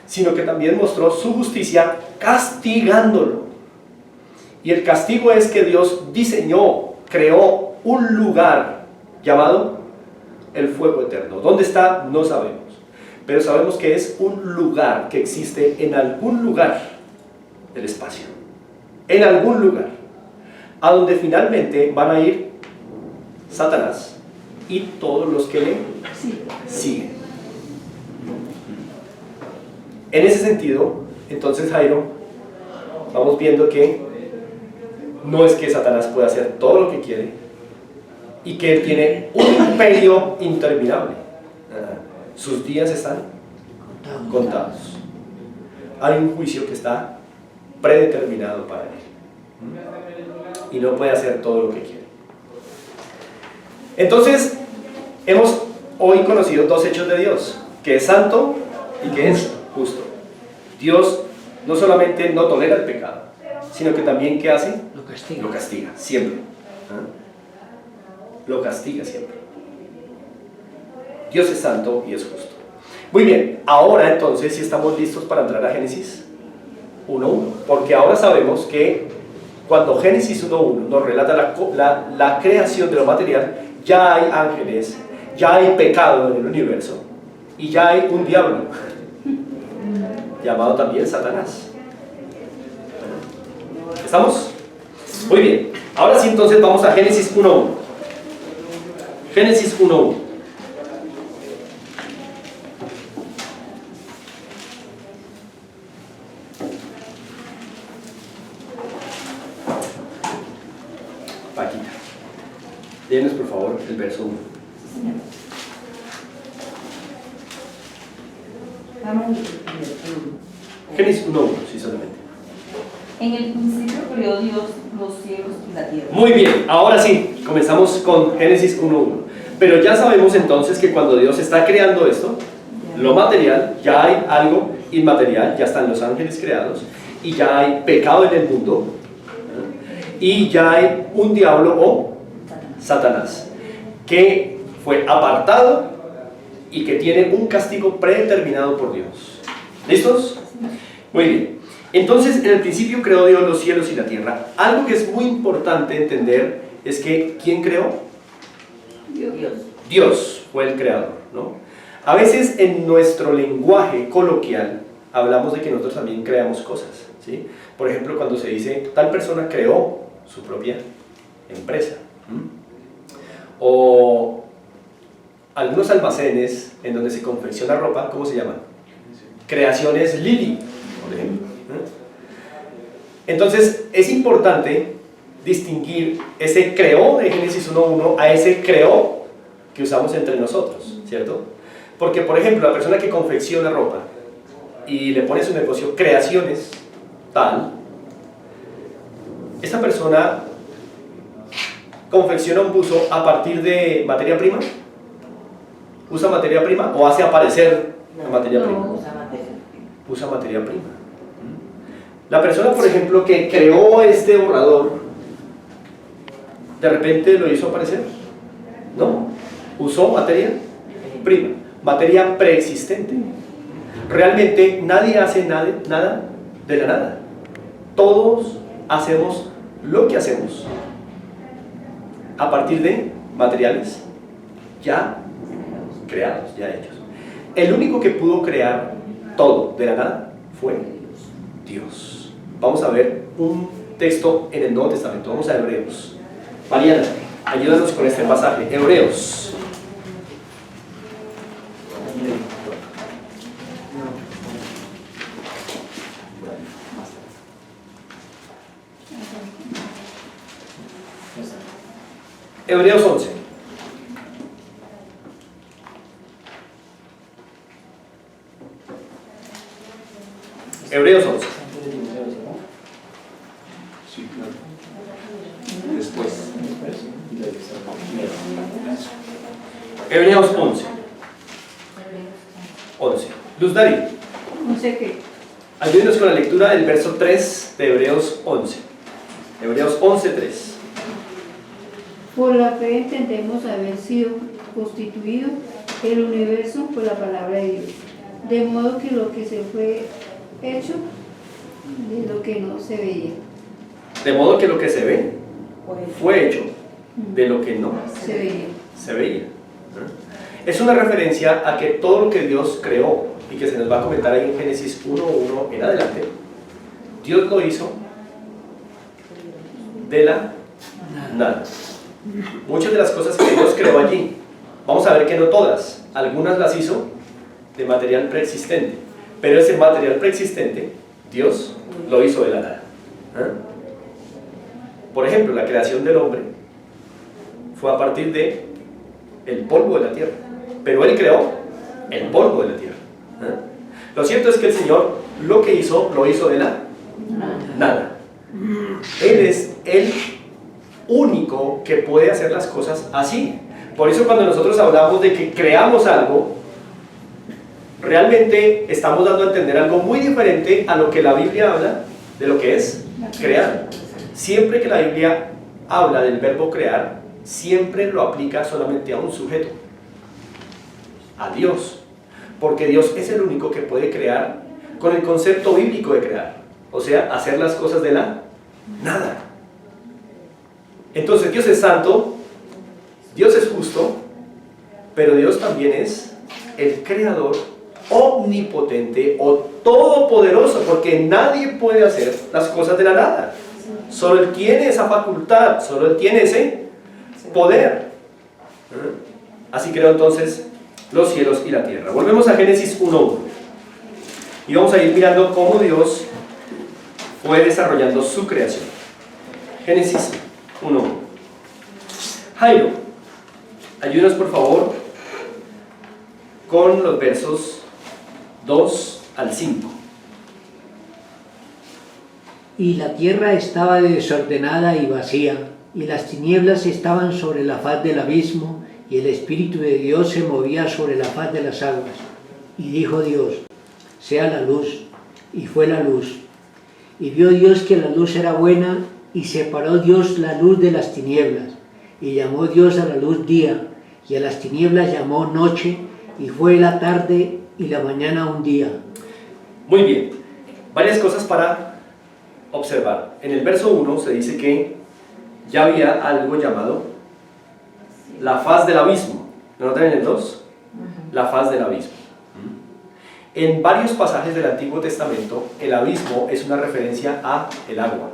sino que también mostró su justicia castigándolo. Y el castigo es que Dios diseñó, creó un lugar llamado el fuego eterno. ¿Dónde está? No sabemos. Pero sabemos que es un lugar que existe en algún lugar del espacio. En algún lugar. A donde finalmente van a ir Satanás y todos los que le siguen. En ese sentido, entonces Jairo, vamos viendo que no es que Satanás pueda hacer todo lo que quiere y que él tiene un imperio interminable. Sus días están contados. Hay un juicio que está predeterminado para él y no puede hacer todo lo que quiere. Entonces, hemos hoy conocido dos hechos de Dios, que es santo y que es justo. Dios no solamente no tolera el pecado, sino que también, ¿qué hace? Lo castiga. Lo castiga, siempre. Lo castiga siempre. Dios es santo y es justo. Muy bien, ahora entonces, si estamos listos para entrar a Génesis 1.1, porque ahora sabemos que cuando Génesis 1.1 nos relata la creación de lo material, ya hay ángeles, ya hay pecado en el universo y ya hay un diablo llamado también Satanás. ¿Estamos? Muy bien, ahora sí entonces vamos a Génesis 1.1. Génesis 1.1. Paquita, léenos por favor el verso 1. Génesis 1.1, sí, solamente. En el principio creó Dios los cielos y la tierra. Muy bien, ahora sí, comenzamos con Génesis 1.1. Pero ya sabemos entonces que cuando Dios está creando esto, lo material, ya hay algo inmaterial, ya están los ángeles creados, y ya hay pecado en el mundo, y ya hay un diablo o Satanás, que fue apartado y que tiene un castigo predeterminado por Dios. ¿Listos? Muy bien. Entonces, en el principio creó Dios los cielos y la tierra. Algo que es muy importante entender es que, ¿quién creó? Dios. Dios fue el creador, ¿no? A veces en nuestro lenguaje coloquial hablamos de que nosotros también creamos cosas, ¿sí? Por ejemplo, cuando se dice, tal persona creó su propia empresa. O algunos almacenes en donde se confecciona ropa, ¿cómo se llaman? Creaciones Lili, por ejemplo. Entonces, es importante distinguir ese creó de Génesis 1.1 a ese creó que usamos entre nosotros, ¿cierto? Porque, por ejemplo, la persona que confecciona ropa y le pone su negocio creaciones tal, esa persona confecciona un buzo a partir de materia prima, usa materia prima o hace aparecer la materia prima. Usa materia prima. La persona, por ejemplo, que creó este borrador, ¿de repente lo hizo aparecer? No, usó materia prima, materia preexistente. Realmente nadie hace nada de la nada. Todos hacemos lo que hacemos a partir de materiales ya creados, ya hechos. El único que pudo crear todo de la nada fue Dios. Vamos a ver un texto en el Nuevo Testamento. Vamos a Hebreos. Mariana, ayúdanos con este pasaje. Hebreos. Hebreos 11. Hebreos 11. Hebreos 11. 11. Luz Darí, No sé qué. ayúdenos con la lectura del verso 3 de Hebreos 11. Hebreos 11:3. Por la fe entendemos haber sido constituido el universo por la palabra de Dios, de modo que lo que se fue hecho de lo que no se veía. De modo que lo que se ve fue hecho de lo que no Se veía. se veía. Es una referencia a que todo lo que Dios creó y que se nos va a comentar ahí en Génesis 1:1 en adelante, Dios lo hizo de la nada. Muchas de las cosas que Dios creó allí, vamos a ver que no todas, algunas las hizo de material preexistente, pero ese material preexistente Dios lo hizo de la nada. Por ejemplo, la creación del hombre fue a partir de el polvo de la tierra, pero Él creó el polvo de la tierra. Lo cierto es que el Señor lo que hizo, lo hizo de la nada. Él es el único que puede hacer las cosas así. Por eso cuando nosotros hablamos de que creamos algo, realmente estamos dando a entender algo muy diferente a lo que la Biblia habla de lo que es crear. Siempre que la Biblia habla del verbo crear, siempre lo aplica solamente a un sujeto, a Dios, porque Dios es el único que puede crear con el concepto bíblico de crear, o sea, hacer las cosas de la nada. Entonces Dios es santo, Dios es justo, pero Dios también es el creador omnipotente o todopoderoso, porque nadie puede hacer las cosas de la nada. Solo Él tiene esa facultad, solo Él tiene ese poder. Así creó entonces los cielos y la tierra. Volvemos a Génesis 1:1 y vamos a ir mirando cómo Dios fue desarrollando su creación. Génesis 1:1. Jairo, ayúdanos por favor con los versos 2 al 5. Y la tierra estaba desordenada y vacía, y las tinieblas estaban sobre la faz del abismo, y el Espíritu de Dios se movía sobre la faz de las aguas. Y dijo Dios: sea la luz, y fue la luz. Y vio Dios que la luz era buena, y separó Dios la luz de las tinieblas. Y llamó Dios a la luz día, y a las tinieblas llamó noche, y fue la tarde y la mañana un día. Muy bien, varias cosas para observar. En el verso 1 se dice que ya había algo llamado la faz del abismo. ¿No notan en el 2? La faz del abismo. En varios pasajes del Antiguo Testamento, el abismo es una referencia a el agua.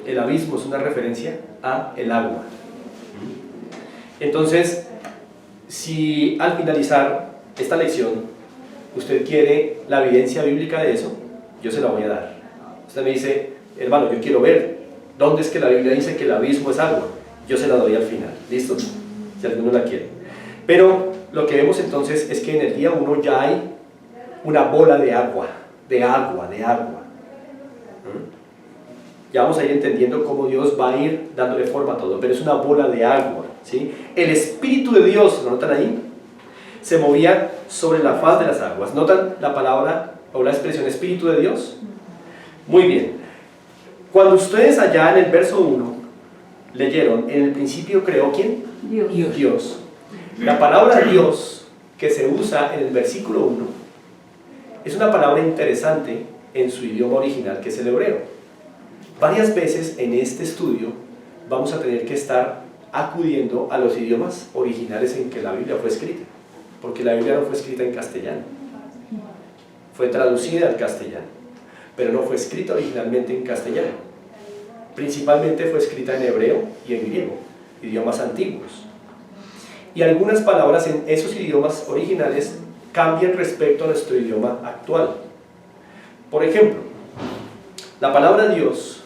El abismo es una referencia a el agua. Entonces, si al finalizar esta lección usted quiere la evidencia bíblica de eso, yo se la voy a dar. Usted me dice: hermano, yo quiero ver dónde es que la Biblia dice que el abismo es agua. Yo se la doy al final. ¿Listo? Si alguno la quiere. Pero lo que vemos entonces es que en el día 1 ya hay una bola de agua. Ya vamos a ir entendiendo cómo Dios va a ir dándole forma a todo, pero es una bola de agua, ¿sí? El Espíritu de Dios, ¿lo notan ahí? Se movía sobre la faz de las aguas. ¿Notan la palabra o la expresión Espíritu de Dios? Muy bien. Cuando ustedes allá en el verso 1 leyeron, en el principio creó ¿quién? Dios. La palabra Dios que se usa en el versículo 1 es una palabra interesante en su idioma original, que es el hebreo. Varias veces en este estudio vamos a tener que estar acudiendo a los idiomas originales en que la Biblia fue escrita, porque la Biblia no fue escrita en castellano, fue traducida al castellano, pero no fue escrita originalmente en castellano. Principalmente fue escrita en hebreo y en griego, idiomas antiguos. Y algunas palabras en esos idiomas originales cambian respecto a nuestro idioma actual. Por ejemplo, la palabra Dios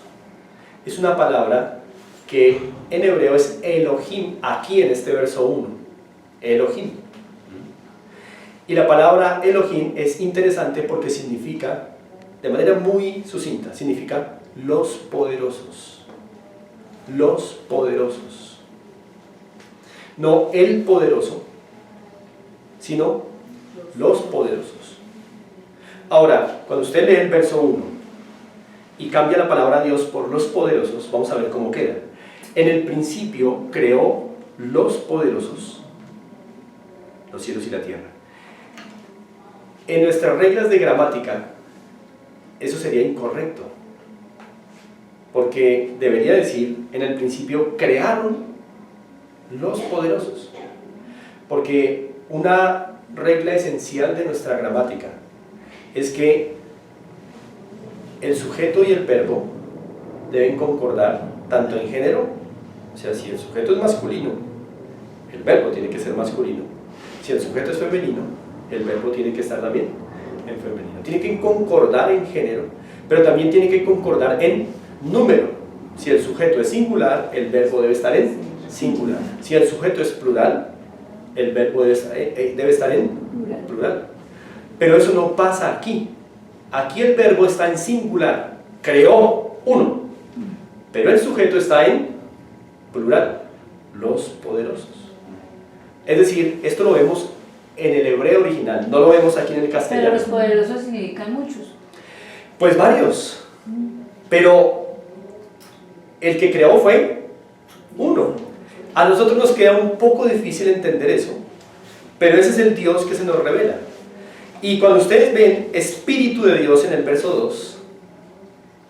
es una palabra que en hebreo es Elohim, aquí en este verso 1, Elohim. Y la palabra Elohim es interesante porque significa, de manera muy sucinta, significa los poderosos. Los poderosos. No el poderoso, sino los poderosos. Ahora, cuando usted lee el verso 1 y cambia la palabra Dios por los poderosos, vamos a ver cómo queda. En el principio creó los poderosos, los cielos y la tierra. En nuestras reglas de gramática, eso sería incorrecto, porque debería decir, en el principio crearon los poderosos, porque una regla esencial de nuestra gramática es que el sujeto y el verbo deben concordar tanto en género, o sea, si el sujeto es masculino, el verbo tiene que ser masculino. Si el sujeto es femenino, el verbo tiene que estar también en femenino. Tiene que concordar en género, pero también tiene que concordar en número. Si el sujeto es singular, el verbo debe estar en singular. Si el sujeto es plural, el verbo debe estar en plural. Pero eso no pasa aquí. Aquí el verbo está en singular. Creó uno. Pero el sujeto está en plural. Los poderosos. Es decir, esto lo vemos en el hebreo original, no lo vemos aquí en el castellano. Pero los poderosos significan muchos. Pues varios. Pero el que creó fue uno. A nosotros nos queda un poco difícil entender eso, pero ese es el Dios que se nos revela. Y cuando ustedes ven Espíritu de Dios en el verso 2,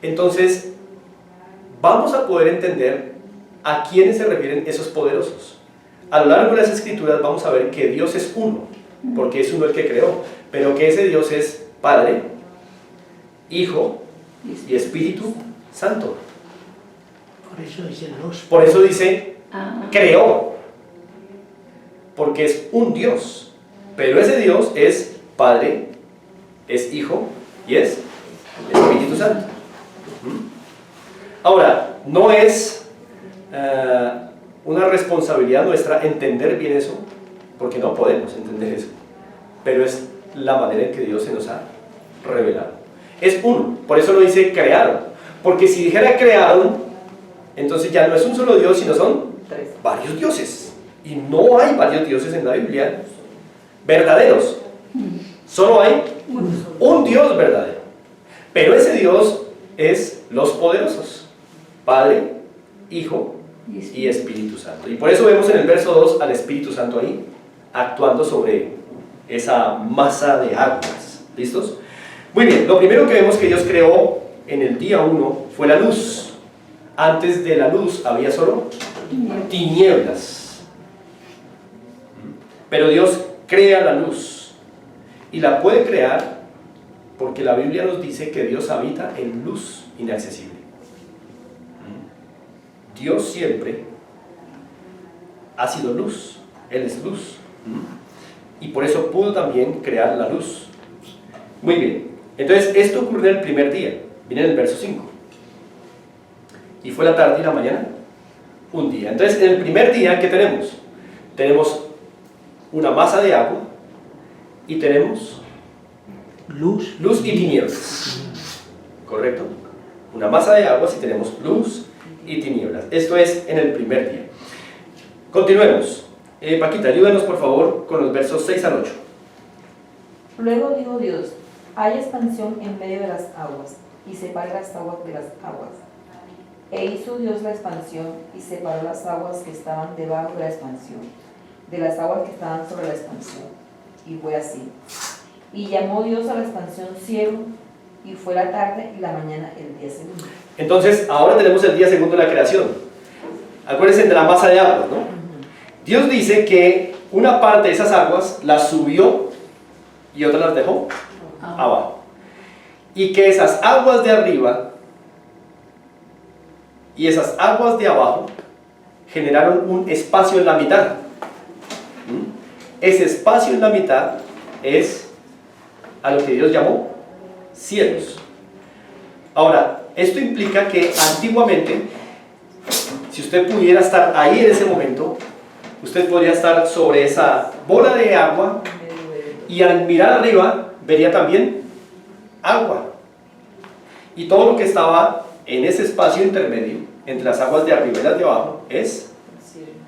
entonces vamos a poder entender a quiénes se refieren esos poderosos. A lo largo de las Escrituras vamos a ver que Dios es uno, porque es uno el que creó, pero que ese Dios es Padre, Hijo y Espíritu Santo. Por eso dicen los. Por eso dice creó, porque es un Dios, pero ese Dios es Padre, es Hijo y es Espíritu Santo. Ahora, no es una responsabilidad nuestra entender bien eso, porque no podemos entender eso, pero es la manera en que Dios se nos ha revelado. Es uno, por eso lo dice crearon, porque si dijera crearon, entonces ya no es un solo Dios, sino son varios dioses, y no hay varios dioses en la Biblia verdaderos, solo hay un Dios verdadero, pero ese Dios es los poderosos, Padre, Hijo y Espíritu Santo. Y por eso vemos en el verso 2 al Espíritu Santo ahí, actuando sobre esa masa de aguas. ¿Listos? Muy bien, lo primero que vemos que Dios creó en el día 1 fue la luz. Antes de la luz había solo tinieblas. Pero Dios crea la luz. Y la puede crear porque la Biblia nos dice que Dios habita en luz inaccesible. Dios siempre ha sido luz, Él es luz, y por eso pudo también crear la luz. Muy bien, entonces esto ocurrió el primer día, viene en el verso 5, y fue la tarde y la mañana, un día. Entonces en el primer día, ¿qué tenemos? Tenemos una masa de agua y tenemos Luz y tinieblas, ¿correcto? Una masa de agua y tenemos luz y tinieblas. Esto es en el primer día. Continuemos. Paquita, ayúdanos por favor con los versos 6 al 8. Luego dijo Dios, hay expansión en medio de las aguas, y separa las aguas de las aguas. E hizo Dios la expansión, y separó las aguas que estaban debajo de la expansión, de las aguas que estaban sobre la expansión. Y fue así. Y llamó Dios a la expansión cielo, y fue la tarde y la mañana el día segundo. Entonces, ahora tenemos el día segundo de la creación. Acuérdense de la masa de aguas, ¿no? Dios dice que una parte de esas aguas las subió y otra las dejó abajo. Y que esas aguas de arriba y esas aguas de abajo generaron un espacio en la mitad. Ese espacio en la mitad es a lo que Dios llamó cielos. Ahora, esto implica que antiguamente, si usted pudiera estar ahí en ese momento, usted podría estar sobre esa bola de agua y al mirar arriba vería también agua. Y todo lo que estaba en ese espacio intermedio, entre las aguas de arriba y las de abajo, es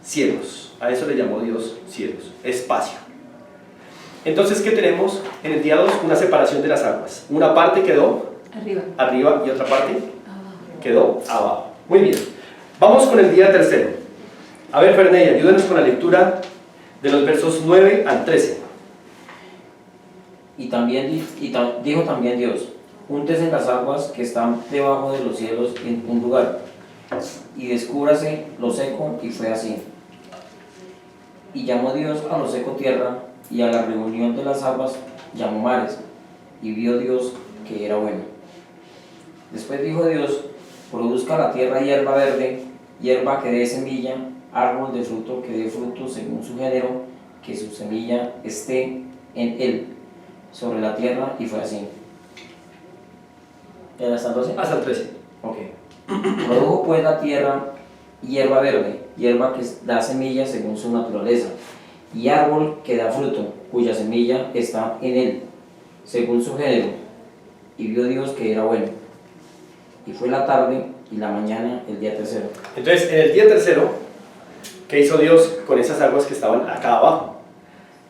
cielos. A eso le llamó Dios cielos, espacio. Entonces, ¿qué tenemos? En el día 2, una separación de las aguas. Una parte quedó arriba y otra parte quedó abajo. Muy bien. Vamos con el día 3. A ver, Ferney, ayúdanos con la lectura de los versos 9 al 13. Dijo también Dios: júntese las aguas que están debajo de los cielos en un lugar, y descúbrase lo seco, y fue así. Y llamó Dios a lo seco tierra, y a la reunión de las aguas llamó mares, y vio Dios que era bueno. Después dijo Dios: produzca la tierra hierba verde, hierba que dé semilla, árbol de fruto que dé fruto según su género, que su semilla esté en él, sobre la tierra, y fue así. ¿Hasta el 12? Hasta el 13. Ok. Produjo pues la tierra hierba verde, hierba que da semilla según su naturaleza, y árbol que da fruto, cuya semilla está en él, según su género. Y vio Dios que era bueno. Y fue la tarde y la mañana el día 3. Entonces, en el día 3, ¿qué hizo Dios con esas aguas que estaban acá abajo?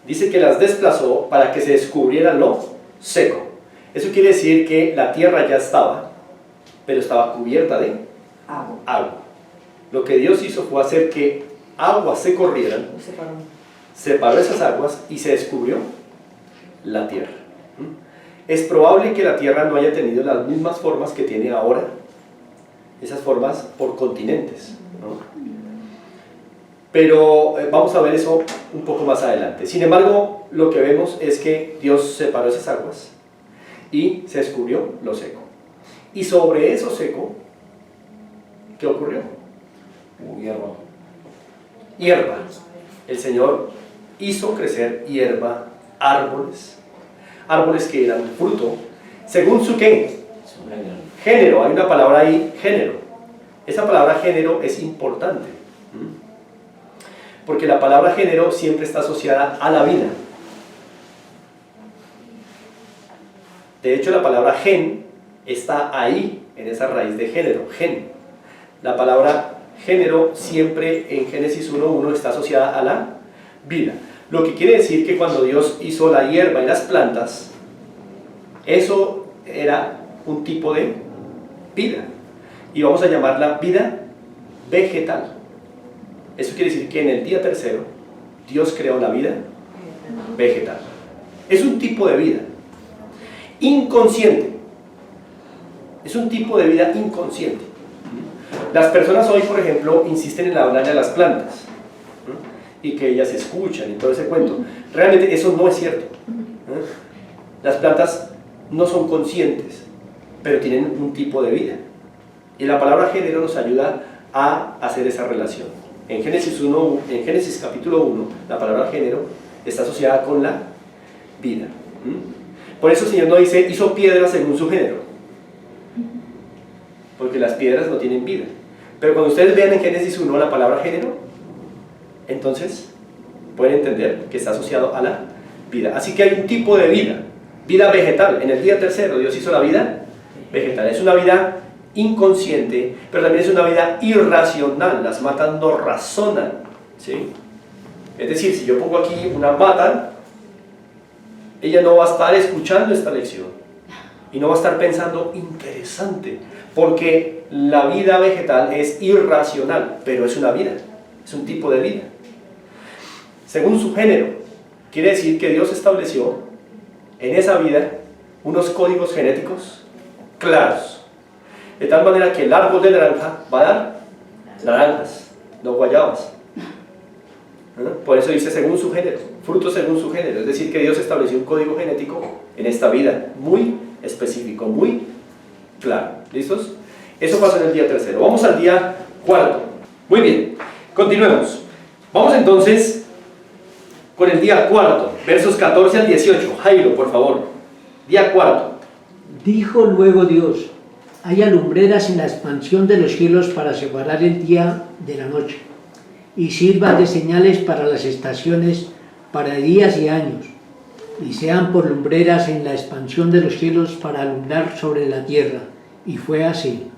Dice que las desplazó para que se descubriera lo seco. Eso quiere decir que la tierra ya estaba, pero estaba cubierta de agua. Lo que Dios hizo fue hacer que aguas se corrieran, separó esas aguas y se descubrió la tierra. Es probable que la tierra no haya tenido las mismas formas que tiene ahora, esas formas por continentes, ¿no? Pero vamos a ver eso un poco más adelante. Sin embargo, lo que vemos es que Dios separó esas aguas y se descubrió lo seco. Y sobre eso seco, ¿qué ocurrió? Hierba. Hierba. El Señor hizo crecer hierba, árboles que eran fruto, según su ¿qué? Género. Hay una palabra ahí, género. Esa palabra género es importante, porque la palabra género siempre está asociada a la vida. De hecho, la palabra gen está ahí, en esa raíz de género, gen. La palabra género siempre en Génesis 1:1 está asociada a la vida. Lo que quiere decir que cuando Dios hizo la hierba y las plantas, eso era un tipo de vida. Y vamos a llamarla vida vegetal. Eso quiere decir que en el día 3 Dios creó la vida vegetal. Es un tipo de vida inconsciente. Es un tipo de vida inconsciente. Las personas hoy, por ejemplo, insisten en hablar de las plantas y que ellas escuchan y todo ese cuento. Realmente eso no es cierto. Las plantas no son conscientes, pero tienen un tipo de vida. Y la palabra género nos ayuda a hacer esa relación. En Génesis capítulo 1, la palabra género está asociada con la vida. Por eso el Señor no dice, hizo piedras según su género, porque las piedras no tienen vida. Pero cuando ustedes vean en Génesis 1 la palabra género, entonces pueden entender que está asociado a la vida. Así que hay un tipo de vida, vida vegetal. En el día 3 Dios hizo la vida vegetal. Es una vida inconsciente, pero también es una vida irracional. Las matas no razonan, ¿sí? Es decir, si yo pongo aquí una mata, ella no va a estar escuchando esta lección y no va a estar pensando interesante, porque la vida vegetal es irracional, pero es una vida, es un tipo de vida. Según su género, quiere decir que Dios estableció en esa vida unos códigos genéticos claros, de tal manera que el árbol de naranja va a dar naranjas, no guayabas. Por eso dice según su género, frutos según su género, es decir que Dios estableció un código genético en esta vida, muy específico, muy claro. ¿Listos? Eso pasó en el día 3. Vamos al día 4. Muy bien, continuemos. Vamos entonces con el día 4, versos 14 al 18. Jairo, por favor. Día 4. Dijo luego Dios: haya lumbreras en la expansión de los cielos para separar el día de la noche, y sirvan de señales para las estaciones, para días y años, y sean por lumbreras en la expansión de los cielos para alumbrar sobre la tierra. Y fue así.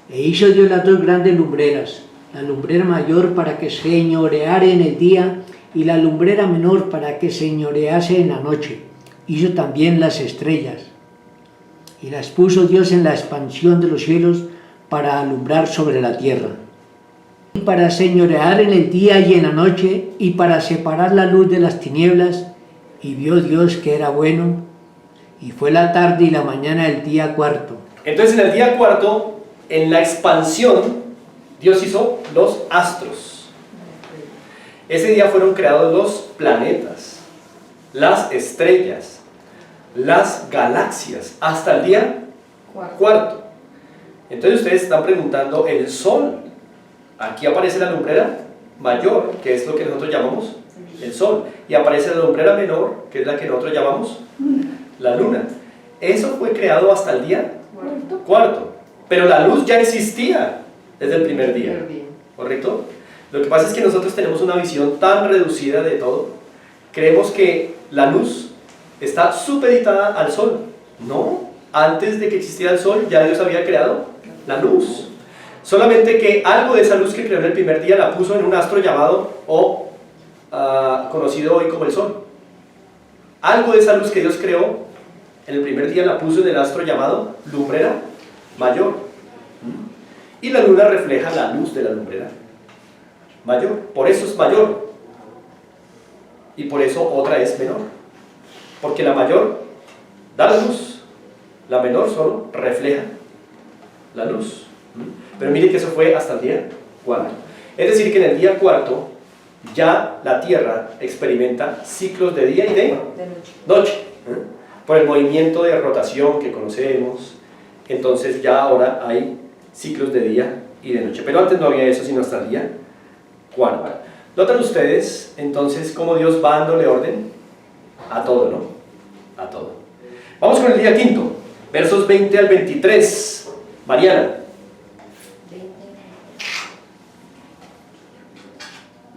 E hizo Dios las dos grandes lumbreras, la lumbrera mayor para que señoreare en el día y la lumbrera menor para que señorease en la noche. Hizo también las estrellas y las puso Dios en la expansión de los cielos para alumbrar sobre la tierra, y para señorear en el día y en la noche, y para separar la luz de las tinieblas. Y vio Dios que era bueno, y fue la tarde y la mañana del día cuarto. Entonces en el día cuarto, en la expansión, Dios hizo los astros. Ese día fueron creados los planetas, las estrellas, las galaxias, hasta el día cuarto. Entonces ustedes están preguntando, el sol, aquí aparece la lumbrera mayor, que es lo que nosotros llamamos el sol, y aparece la lumbrera menor, que es la que nosotros llamamos la luna. Eso fue creado hasta el día cuarto, pero la luz ya existía desde el primer día, ¿correcto? Lo que pasa es que nosotros tenemos una visión tan reducida de todo, creemos que la luz está supeditada al sol. No, antes de que existiera el sol ya Dios había creado la luz, solamente que algo de esa luz que creó en el primer día la puso en un astro llamado conocido hoy como el sol. Algo de esa luz que Dios creó en el primer día la puso en el astro llamado lumbrera mayor, y la luna refleja la luz de la lumbrera mayor, por eso es mayor, y por eso otra es menor, porque la mayor da la luz, la menor solo refleja la luz. Pero mire que eso fue hasta el día cuarto, es decir que en el día cuarto ya la Tierra experimenta ciclos de día y de noche, por el movimiento de rotación que conocemos. Entonces ya ahora hay ciclos de día y de noche, pero antes no había eso sino hasta el día cuarto. ¿Notan ustedes entonces cómo Dios va dándole orden a todo, no? A todo. Vamos con el día quinto, versos 20 al 23. Mariana.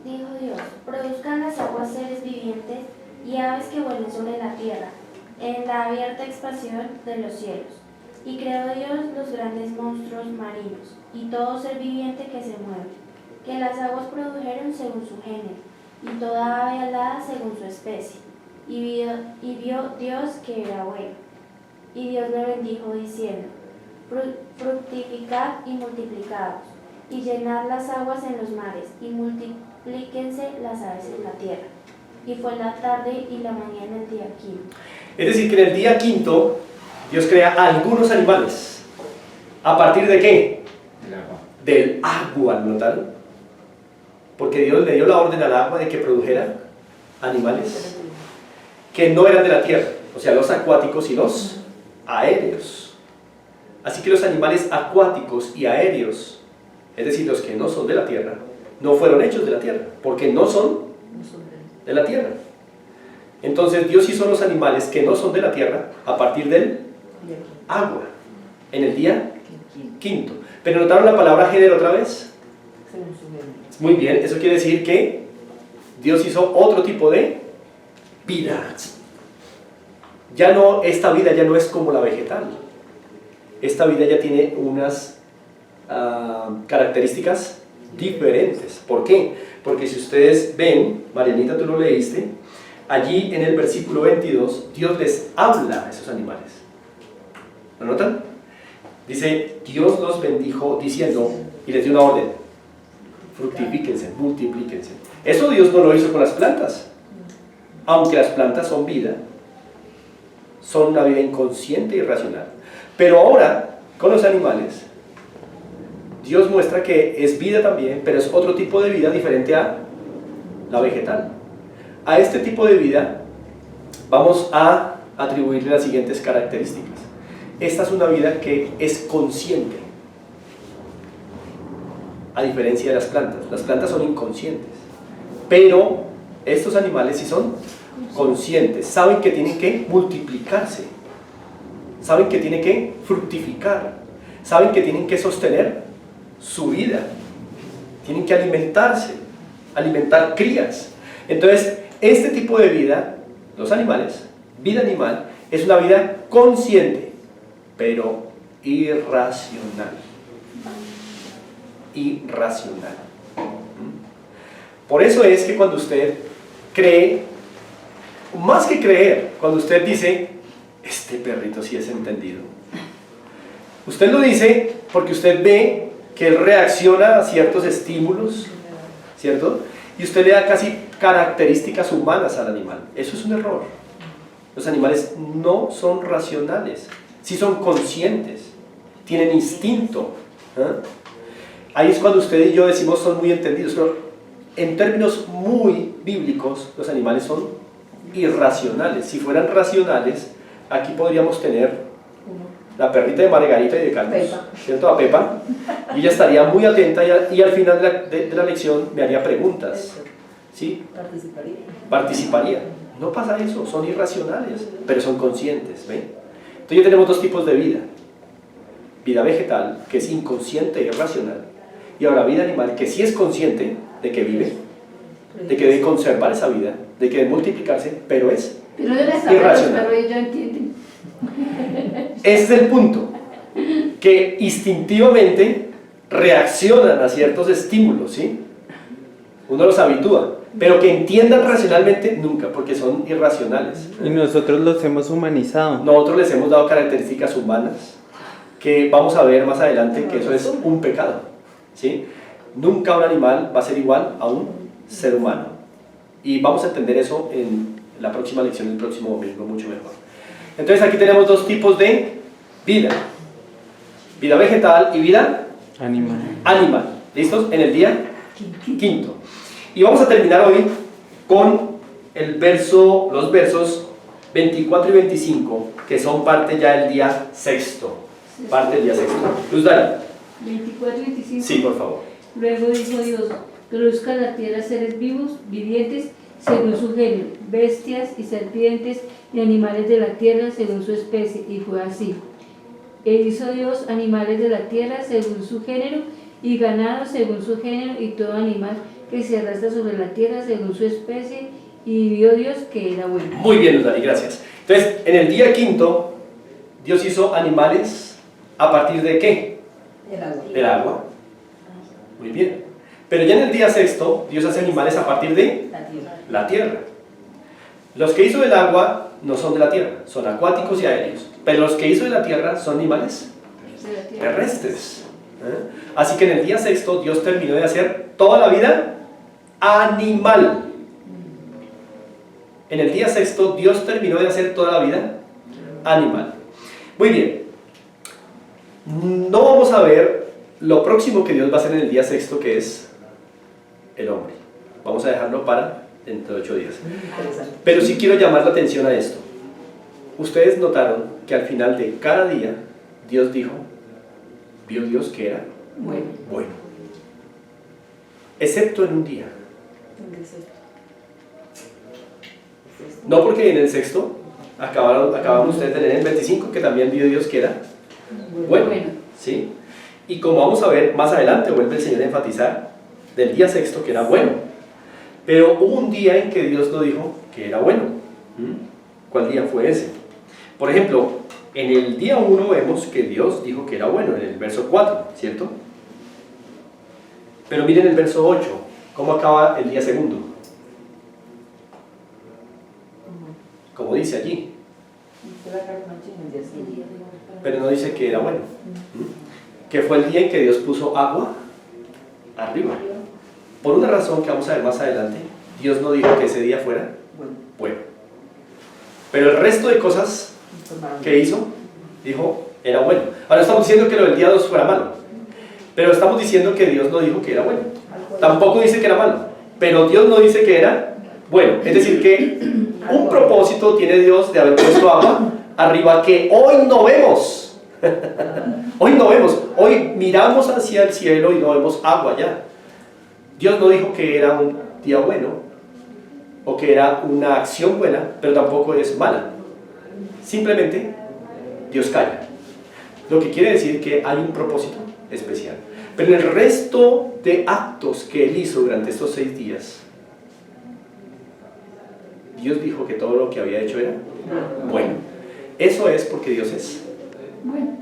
Dijo Dios, produzcan las aguas seres vivientes y aves que vuelen sobre la tierra, en la abierta expansión de los cielos. Y creó Dios los grandes monstruos marinos, y todo ser viviente que se mueve, que las aguas produjeron según su género, y toda ave alada según su especie. Y vio Dios que era bueno. Y Dios le bendijo diciendo, fructificad y multiplicaos, y llenad las aguas en los mares, y multiplíquense las aves en la tierra. Y fue la tarde y la mañana del día quinto. Es decir, que en el día quinto Dios crea algunos animales. ¿A partir de qué? Del agua, ¿notaron? Porque Dios le dio la orden al agua de que produjera animales que no eran de la tierra, o sea, los acuáticos y los aéreos. Así que los animales acuáticos y aéreos, es decir, los que no son de la tierra, no fueron hechos de la tierra, porque no son de la tierra. Entonces Dios hizo los animales que no son de la tierra a partir del agua, en el día quinto. Pero ¿notaron la palabra género otra vez? Muy bien, eso quiere decir que Dios hizo otro tipo de vida. Ya no, esta vida ya no es como la vegetal. Esta vida ya tiene unas características diferentes. ¿Por qué? Porque si ustedes ven, Marianita, tú lo leíste, allí en el versículo 22, Dios les habla a esos animales. ¿Lo notan? Dice, Dios los bendijo diciendo, y les dio una orden, fructifíquense, multiplíquense. Eso Dios no lo hizo con las plantas. Aunque las plantas son vida, son una vida inconsciente y racional. Pero ahora, con los animales, Dios muestra que es vida también, pero es otro tipo de vida diferente a la vegetal. A este tipo de vida vamos a atribuirle las siguientes características. Esta es una vida que es consciente, a diferencia de las plantas. Las plantas son inconscientes, pero estos animales sí son conscientes, saben que tienen que multiplicarse, saben que tienen que fructificar, saben que tienen que sostener su vida, tienen que alimentarse, alimentar crías. Entonces, este tipo de vida, los animales, vida animal, es una vida consciente, pero irracional. irracional. Por eso es que cuando usted cree, más que creer, cuando usted dice, este perrito sí es entendido, usted lo dice porque usted ve que él reacciona a ciertos estímulos, ¿cierto? Y usted le da casi características humanas al animal. Eso es un error. Los animales no son racionales, sí son conscientes, tienen instinto. Ahí es cuando usted y yo decimos son muy entendidos, pero en términos muy bíblicos, los animales son irracionales. Si fueran racionales, aquí podríamos tener la perrita de Margarita y de Carlos, ¿cierto? A Pepa, y ella estaría muy atenta y al final de la lección me haría preguntas, ¿sí? Participaría. No pasa eso, son irracionales, pero son conscientes, ¿ven? Entonces ya tenemos dos tipos de vida. Vida vegetal, que es inconsciente e irracional, y ahora vida animal, que sí es consciente de que vive, de que debe conservar esa vida, de que debe multiplicarse, pero es irracional. Pero ellos entienden. Ese es el punto, que instintivamente reaccionan a ciertos estímulos, ¿sí? Uno los habitúa, pero que entiendan racionalmente nunca, porque son irracionales. Y nosotros los hemos humanizado. Nosotros les hemos dado características humanas, que vamos a ver más adelante que eso es un pecado, ¿sí? Nunca un animal va a ser igual a un ser humano. Y vamos a entender eso en la próxima lección, el próximo domingo, mucho mejor. Entonces aquí tenemos dos tipos de vida. Vida vegetal y vida animal. ¿Listos? En el día quinto. Y vamos a terminar hoy con los versos 24 y 25, que son parte ya del día sexto. Parte del día sexto. Luz Dani. 24 y 25. Sí, por favor. Luego dijo Dios, produzca la tierra seres vivos, vivientes, según su género, bestias y serpientes y animales de la tierra según su especie, y fue así. E hizo Dios animales de la tierra según su género, y ganado según su género, y todo animal que se arrastra sobre la tierra según su especie, y vio Dios que era bueno. Muy bien, Luz Dani, gracias. Entonces, en el día quinto, Dios hizo animales a partir de ¿qué? Del agua. Muy bien. Pero ya en el día sexto, Dios hace animales a partir de la tierra. Los que hizo del agua no son de la tierra, son acuáticos y aéreos. Pero los que hizo de la tierra son animales terrestres. Así que en el día sexto, Dios terminó de hacer toda la vida animal. En el día sexto, Dios terminó de hacer toda la vida animal. Muy bien. No vamos a ver lo próximo que Dios va a hacer en el día sexto, que es el hombre. Vamos a dejarlo para dentro de 8 días. Pero sí quiero llamar la atención a esto. Ustedes notaron que al final de cada día, Dios dijo, vio Dios que era bueno. Excepto en un día. No, porque en el sexto acabaron ustedes de leer el 25, que también vio Dios que era bueno. ¿Sí? Y como vamos a ver más adelante, vuelve el Señor a enfatizar del día sexto que era bueno. Pero hubo un día en que Dios no dijo que era bueno. ¿Cuál día fue ese? Por ejemplo, en el día 1 vemos que Dios dijo que era bueno, en el verso 4, ¿cierto? Pero miren el verso 8, ¿cómo acaba el día segundo? Como dice allí. Pero no dice que era bueno. Que fue el día en que Dios puso agua arriba. Por una razón que vamos a ver más adelante, Dios no dijo que ese día fuera bueno. Pero el resto de cosas que hizo, dijo, era bueno. Ahora estamos diciendo que lo del día 2 fuera malo, pero estamos diciendo que Dios no dijo que era bueno. Tampoco dice que era malo, pero Dios no dice que era bueno. Es decir, que un propósito tiene Dios de haber puesto agua arriba que hoy no vemos. Hoy no vemos. Hoy miramos hacia el cielo y no vemos agua ya. Dios no dijo que era un día bueno o que era una acción buena, pero tampoco es mala. Simplemente Dios calla. Lo que quiere decir que hay un propósito especial. Pero en el resto de actos que Él hizo durante estos 6 días, Dios dijo que todo lo que había hecho era bueno. Eso es porque Dios es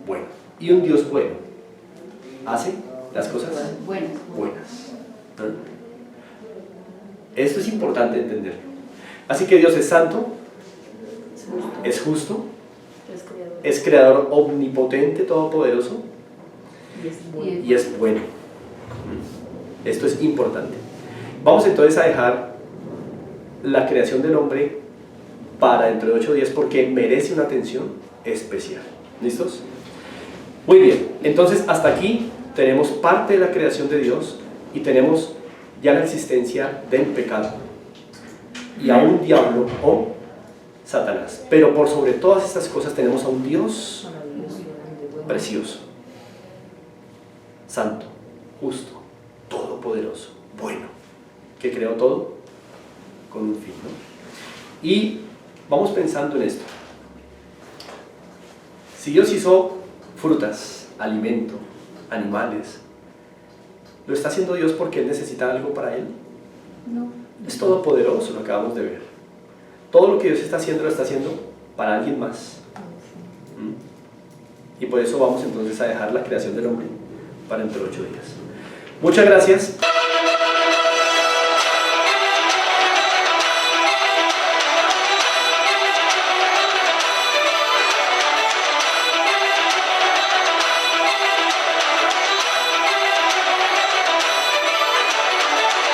bueno. Y un Dios bueno hace las cosas Buenas. buenas. ¿No? Esto es importante entenderlo. Así que Dios es santo, es justo, es creador omnipotente, todopoderoso y es bueno. Esto es importante. Vamos entonces a dejar la creación del hombre para dentro de 8 días porque merece una atención especial. ¿Listos? Muy bien, entonces hasta aquí tenemos parte de la creación de Dios y tenemos ya la existencia del pecado y a un diablo o Satanás. Pero por sobre todas estas cosas tenemos a un Dios precioso, santo, justo, todopoderoso, bueno, que creó todo con un fin, ¿no? Y vamos pensando en esto. Si Dios hizo frutas, alimento, animales, ¿lo está haciendo Dios porque Él necesita algo para Él? No. Es todopoderoso, lo acabamos de ver. Todo lo que Dios está haciendo lo está haciendo para alguien más. Y por eso vamos entonces a dejar la creación del hombre para dentro de 8 días. Muchas gracias.